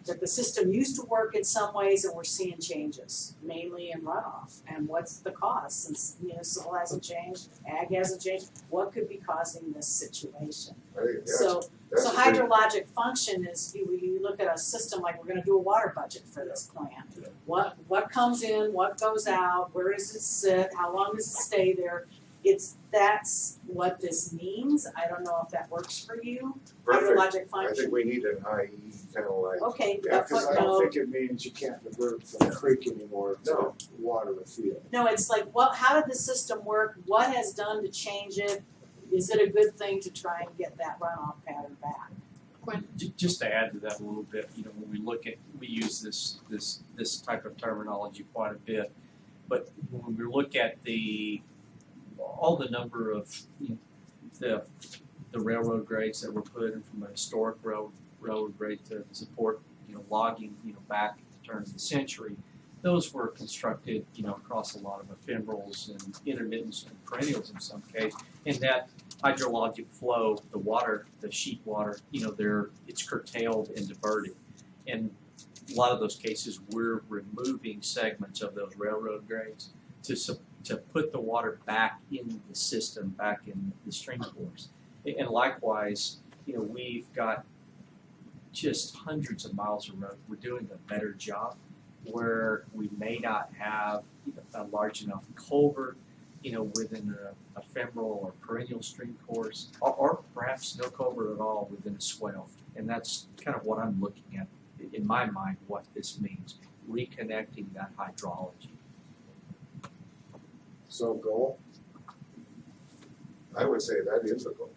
that the system used to work in some ways and we're seeing changes, mainly in runoff. And what's the cause? Since municipal hasn't changed, ag hasn't changed, what could be causing this situation? I think So that's so a big- hydrologic function is, you look at a system like we're gonna do a water budget for this plan. What comes in, what goes out, where does it sit, how long does it stay there? That's what this means. I don't know if that works for you, Perfect. hydrologic I think function. we need an IE kind of like. Okay, Yeah, a Because I don't footnote. think it means you can't divert from the creek anymore to No. water a field. No, it's like, how did the system work? What has done to change it? Is it a good thing to try and get that runoff pattern back? Just to add to that a little bit, you know, when we look at, we use this type of terminology quite a bit, but when we look at all the number of, you know, the railroad grades that were put in from a historic railroad grade to support, you know, logging, you know, back at the turn of the century, those were constructed, you know, across a lot of ephemerals and intermittents and perennials in some case, and that hydrologic flow, the water, the sheet water, you know, it's curtailed and diverted. And a lot of those cases, we're removing segments of those railroad grades to put the water back in the system, back in the stream course. And likewise, you know, we've got just hundreds of miles of road. We're doing a better job where we may not have a large enough culvert, you know, within a ephemeral or perennial stream course, or perhaps no culvert at all within a swale. And that's kind of what I'm looking at, in my mind, what this means, reconnecting that hydrology. So goal, I would say that is a goal,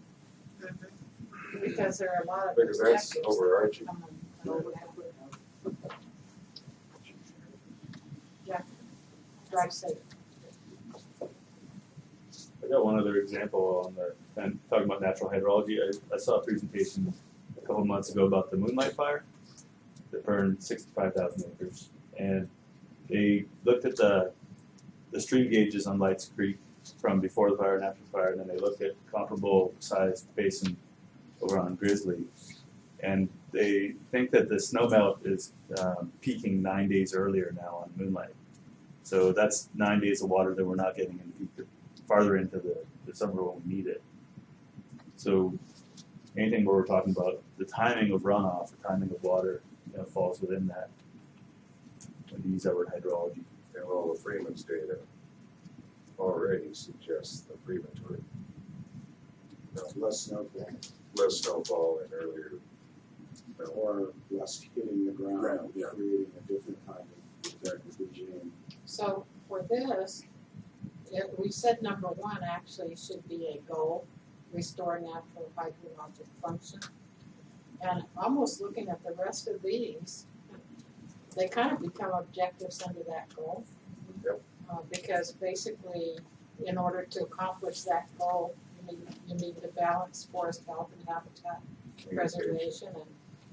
Because there are a lot of because that's objectives overarching. that come over that. Yeah, drive safe. I got one other example on the, and talking about natural hydrology. I saw a presentation a couple months ago about the Moonlight Fire that burned 65,000 acres, and they looked at the stream gauges on Lights Creek from before the fire and after the fire, and then they looked at comparable sized basin over on Grizzly, and they think that the snowmelt is peaking 9 days earlier now on Moonlight. So that's 9 days of water that we're not getting in farther into the summer when we need it. So anything where we're talking about the timing of runoff, the timing of water, you know, falls within that. When you use that word hydrology. And all the Freeman's data already suggests the premature. less snowfall, Less snowfall and earlier. or less hitting the ground, Ground, yeah. creating a different kind of protective regime. So for this, we said number one actually should be a goal, restore natural hydrologic function. And almost looking at the rest of these, they kind of become objectives under that goal. Yep. Because basically, in order to accomplish that goal, you need to balance forest health and habitat preservation and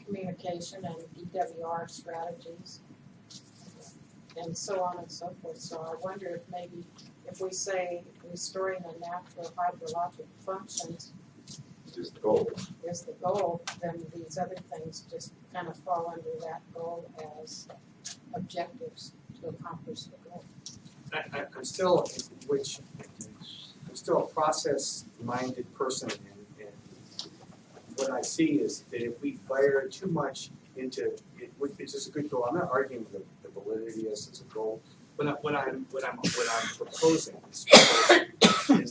communication and DWR strategies and so on and so forth. So I wonder if maybe if we say restoring the natural hydrologic functions Is the goal. is the goal, then these other things just kind of fall under that goal as objectives to accomplish the goal. I'm still, I'm still a process-minded person, and what I see is that if we fire too much into it, which is a good goal. I'm not arguing the validity as a goal, but what I'm proposing is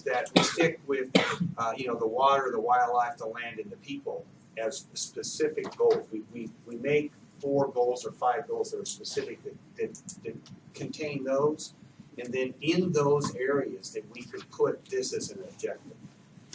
that we stick with the water, the wildlife, the land, and the people as specific goals. We make 4 goals or 5 goals that are specific that contain those. And then in those areas that we could put this as an objective.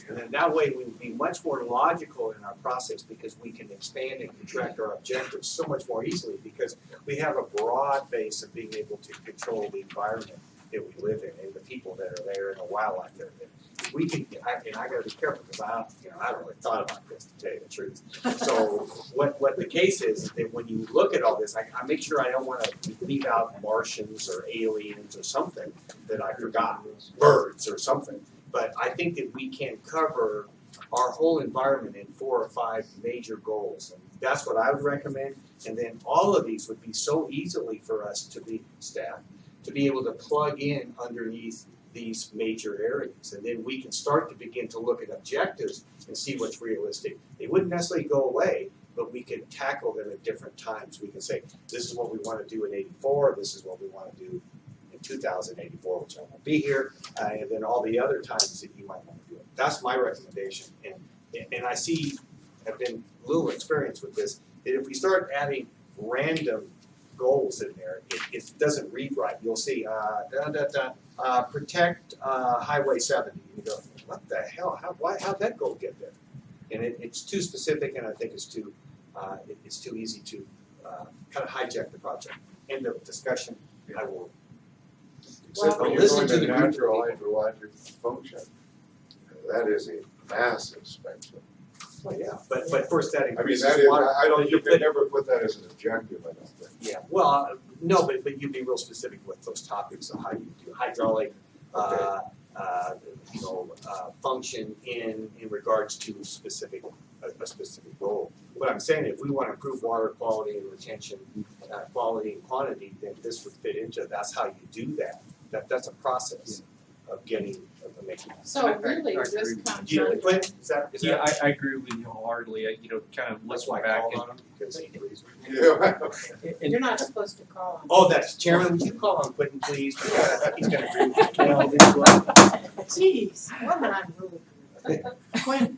And then that way we would be much more logical in our process because we can expand and contract our objectives so much more easily because we have a broad base of being able to control the environment that we live in and the people that are there and the wildlife that are there. We can, and I gotta be careful because I haven't really thought about this to tell you the truth. So what the case is that when you look at all this, I make sure I don't want to leave out Martians or aliens or something that I forgot, birds or something. But I think that we can cover our whole environment in 4 or 5 major goals. And that's what I would recommend. And then all of these would be so easily for us to be staff to be able to plug in underneath these major areas. And then we can start to begin to look at objectives and see what's realistic. They wouldn't necessarily go away, but we could tackle them at different times. We can say, this is what we want to do in 84, this is what we want to do in 2084, which I won't be here, and then all the other times that you might want to do it. That's my recommendation. And I see, I've been a little experienced with this, that if we start adding random goals in there, it doesn't read right. You'll see, protect Highway 70. You go, what the hell? How'd that goal get there? And it's too specific, and I think it's too easy to kind of hijack the project. End of discussion. I will. Except when you're listen going to to the group. natural hydrologic function, that is a massive spectrum. Well, yeah, but first that I mean, increases that is, water. I don't, you But could never put that as an objective, I don't think. yeah, well, no, but you'd be real specific with those topics of how you do hydraulic, function in regards to a specific goal. What I'm saying, if we want to improve water quality and retention, quality and quantity, then this would fit into. That's how you do that. That's a process of making. So really, this comes Yeah, under, Clint, is that? I agree with you wholeheartly. Kind of That's looking why I back called and, on him, because he agrees with me. Yeah. and you're not supposed to call on. Oh, that's Chairman. Would you call on Quentin, please? Because I think he's going to agree with me. well, this was- Jeez, what an unruly group. Quinn.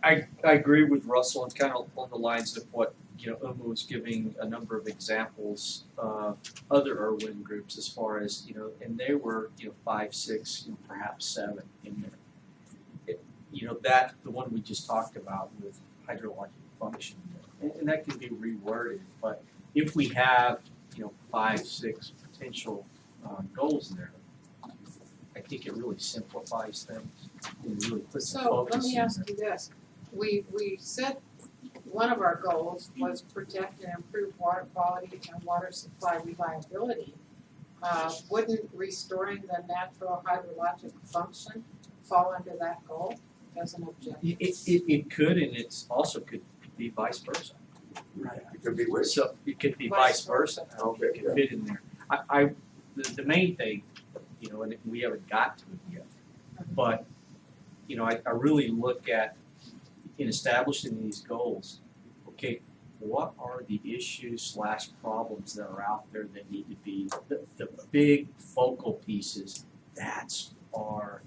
I agree with Russell and kind of on the lines of what Uma was giving a number of examples of other Irwin groups as far as and they were 5, 6, perhaps 7 in there. That the one we just talked about with hydrologic function, and that can be reworded. But if we have 5, 6 potential goals there, I think it really simplifies things and really puts the So focus let me in ask you this, we said one of our goals was protect and improve water quality and water supply reliability. Wouldn't restoring the natural hydrologic function fall under that goal as an objective? It could, and it's also could be vice versa. It could be which. So it could be Vice vice versa. Okay, It could fit in there. The main thing, and we haven't got to it yet, but I really look at in establishing these goals. Okay, what are the issues / problems that are out there that need to be the big focal pieces? That's our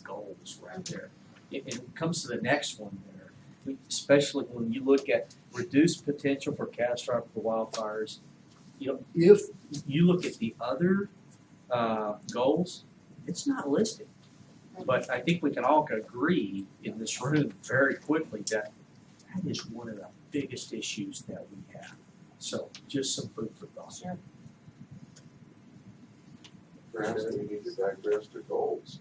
goals right there. And it comes to the next one there, especially when you look at reduced potential for catastrophic wildfires. If you look at the other goals, it's not listed. But I think we can all agree in this room very quickly that is one of the biggest issues that we have. So just some food for thought. Sure. Perhaps we need to digress to goals.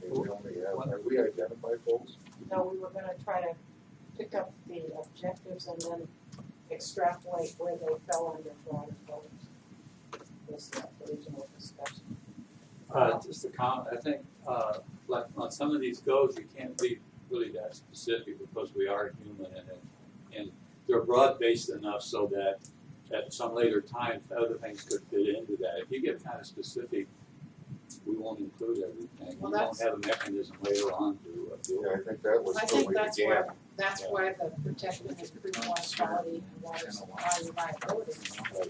We only have we identified goals? No, we were gonna try to pick up the objectives and then extrapolate where they fell under broader goals. Was the original discussion. Just a comment, I think, like on some of these goals, you can't be really that specific because we are human and they're broad-based enough so that at some later time, other things could fit into that. If you get kind of specific, we won't include everything. Well, We don't have a mechanism later on to deal Yeah, with. I think that was I where think we began. that's why the protecting and improving water quality and water supply reliability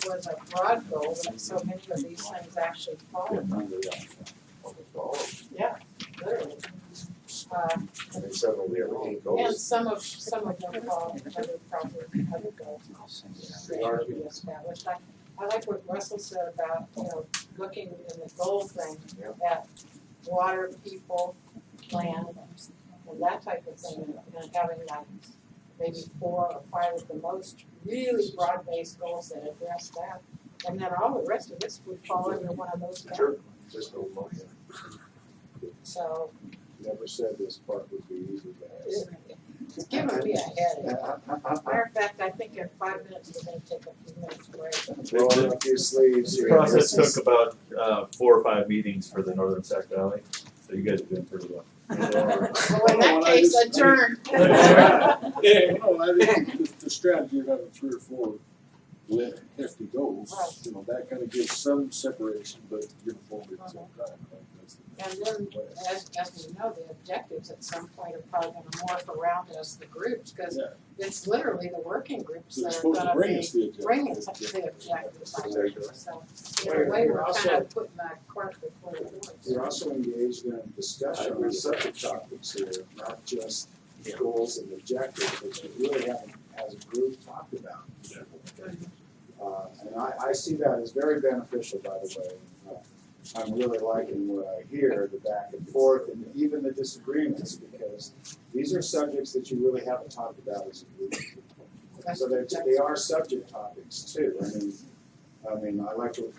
was a broad goal, but so many of these things actually fall under Almost all of Yeah, literally. them. And then suddenly we have 8 And goals. some of them fall under probably other goals that we established. I like what Russell said about, looking in the goal thing at water, people, land, and that type of thing, and having like maybe 4 or 5 of the most really broad-based goals that address that. And then all the rest of this would fall under one of those Sure, categories. just no motion. So, Never said this part would be easy, guys. It's giving me a headache. Matter of fact, I think in 5 minutes, we're gonna take a few minutes break. Roll up your sleeves. This process took about 4 or 5 meetings for the Northern Sac Valley, so you guys are doing pretty well. Well, in that case, adjourn. Yeah, no, I think the strategy of having 3 or 4 hefty goals, you know, that kind of gives some separation, but uniformity at the same time. I think that's the- And then, as we know, the objectives at some point are probably gonna morph around as the groups, because Yeah. it's literally the working groups So they're that are supposed to gonna bring be us the objective. bringing us the objectives, I think. So, in a way, we're kind of putting that cart before the horse. You're also engaged in discussion on subject topics here, not just goals and objectives, which you really haven't, as a group, talked about. And I see that as very beneficial, by the way. I'm really liking what I hear, the back and forth, and even the disagreements, because these are subjects that you really haven't talked about as a group. So they are subject topics too. I mean, I like to,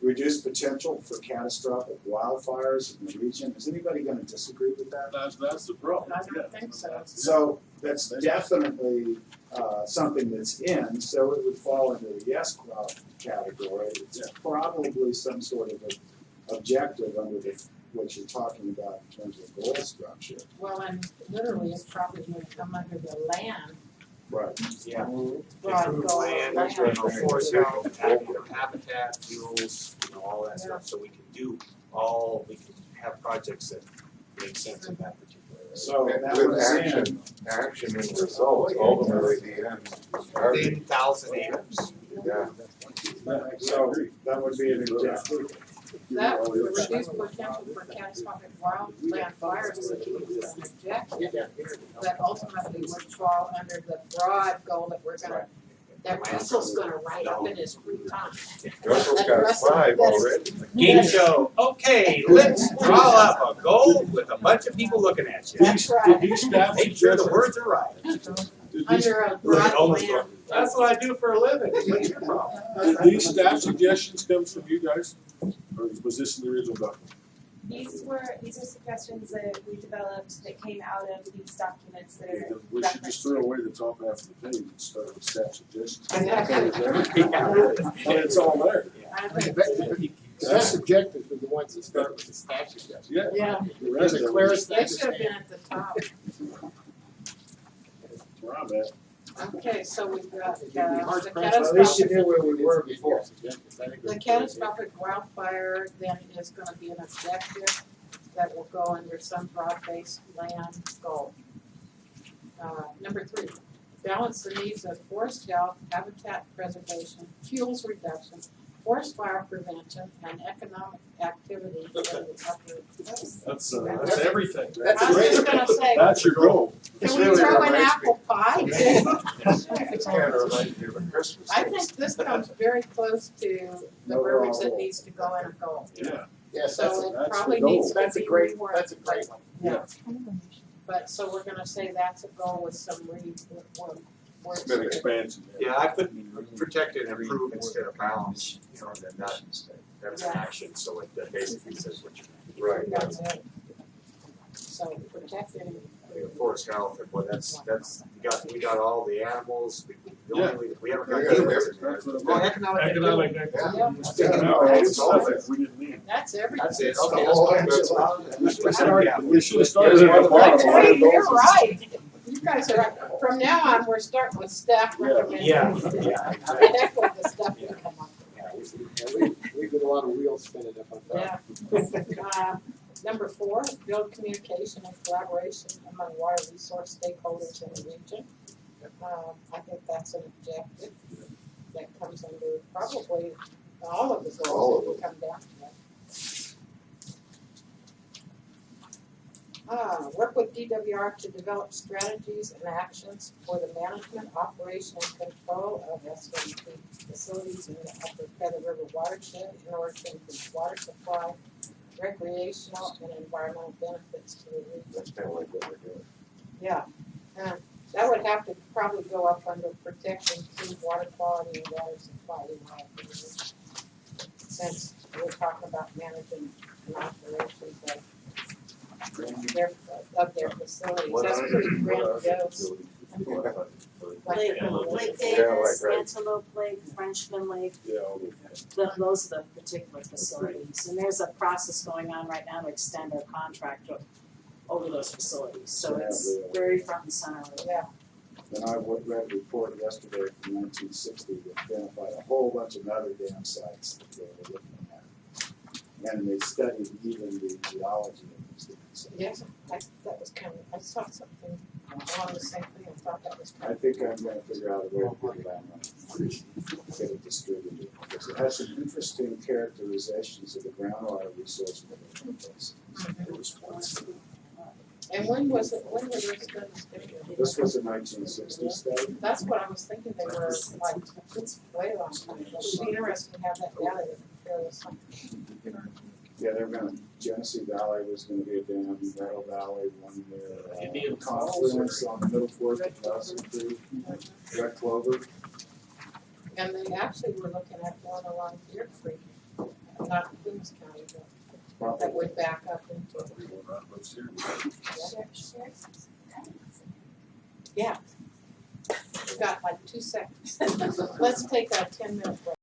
reduce potential for catastrophic wildfires in the region. Is anybody gonna disagree with that? That's the problem. I don't think so. So that's definitely something that's in, so it would fall into the yes category. It's probably some sort of a objective under what you're talking about in terms of goal structure. Well, and literally, it's probably gonna come under the land. Right. Yeah. Broad Improve goal, land, land. forest health, habitat, fuels, all that stuff, so we can have projects that make sense in that particular area. So that With was action and results, ultimately the end. Within 1,000 acres. Yeah. So that would be an objective. That would reduce potential for catastrophic wildland fires would be an objective, but ultimately would fall under the broad goal that we're gonna, that Russell's gonna write up in his free time. Russell's got 5 already. Game show, okay, let's draw up a goal with a bunch of people looking at you. That's right. Did these staff Make sure the suggestions- words are right. did these- Under a broad land. That's what I do for a living, what's your problem? Did these staff suggestions come from you guys? Or was this in the original document? These are suggestions that we developed that came out of these documents that are We should just throw away the top half of the page and start with staff suggestions. It's all there. I Best objectives are the ones that start with the staff suggestions. Yeah. Yeah, The rest They're the of clearest they thing to should have been stand. at the top. it's where I'm at. Okay, so we've got, You'd be hard the pressed. At least you catastrophic, knew where we were before. I think the that's- catastrophic wildfire then is gonna be an objective that will go under some broad-based land goal. Number 3, balance the needs of forest health, habitat preservation, fuels reduction, forest fire prevention, and economic activity in the upper. That's everything. That's I was great. just gonna say, That's your goal. can we throw in apple pie? It's kind of reminds me of a Christmas. I think this comes very close to the verbiage that needs to go in a goal. Yeah. Yes, So that's, it that's probably the goal. needs to that's a be great, reworked. that's a great one. Yeah. But, so we're gonna say that's a goal with some It's been expansion. Yeah, I put protect and improve instead of balance, then that's an action, so it basically says what you. Right. That's it. So protect and Forest health, well, we got all the animals, we haven't got Yeah, humans in there. that's what I'm- Oh, economic activity. Yeah. That's stuff that we didn't need. That's everything. That's it, It's okay, the whole that's fine. enchilada. We should have started at the bottom. Actually, you're right. You guys are right. From now on, we're starting with staff recommendations. Yeah. And echo the stuff we come up with. We did a lot of wheels spinning up on that. Yeah. Number 4, build communication and collaboration among water resource stakeholders in the region. I think that's an objective that comes under probably all of the All goals of that come down to that. Work with DWR to develop strategies and actions for the management, operation, and control of SMP facilities in the Upper Feather River watershed in order to improve water supply, recreational, and environmental benefits to the region. That's kind of like what we're doing. Yeah, that would have to probably go up under protection, clean water quality, and water supply in my opinion. Since we're talking about managing an operation, but of their facilities, that's pretty grandiose. Like, Lake, uh, Lake Yeah, Davis, like, right. Antelope Lake, Frenchman Lake, Yeah, all those. those are the particular facilities. And there's a process going on right now to extend our contract over those facilities, so it's very front and center. Yeah, And I read a report yesterday from 1960 that identified a whole bunch of other dam sites that they were looking at. And they studied even the geology of these dam sites. yes, that was kind of, I saw something along the same thing, I thought that was kind I think I'm gonna figure out a way to get it on get it distributed, because it has some interesting characterizations of the groundwater resource in different places. of, and when was this done? This was a 1960 study. That's what I was thinking, they were like, it's way long time ago, it'd be interesting to have that data that compares something. Yeah, they're gonna, Genesee Valley was gonna be a dam, Meadow Valley, one near, Indian Confluence on Middle Fork, Dawson Creek, Red Clover. And they actually were looking at one along Deer Creek, not Queens County, but that would back up into. Yeah. We've got like 2 seconds. Let's take a 10-minute break.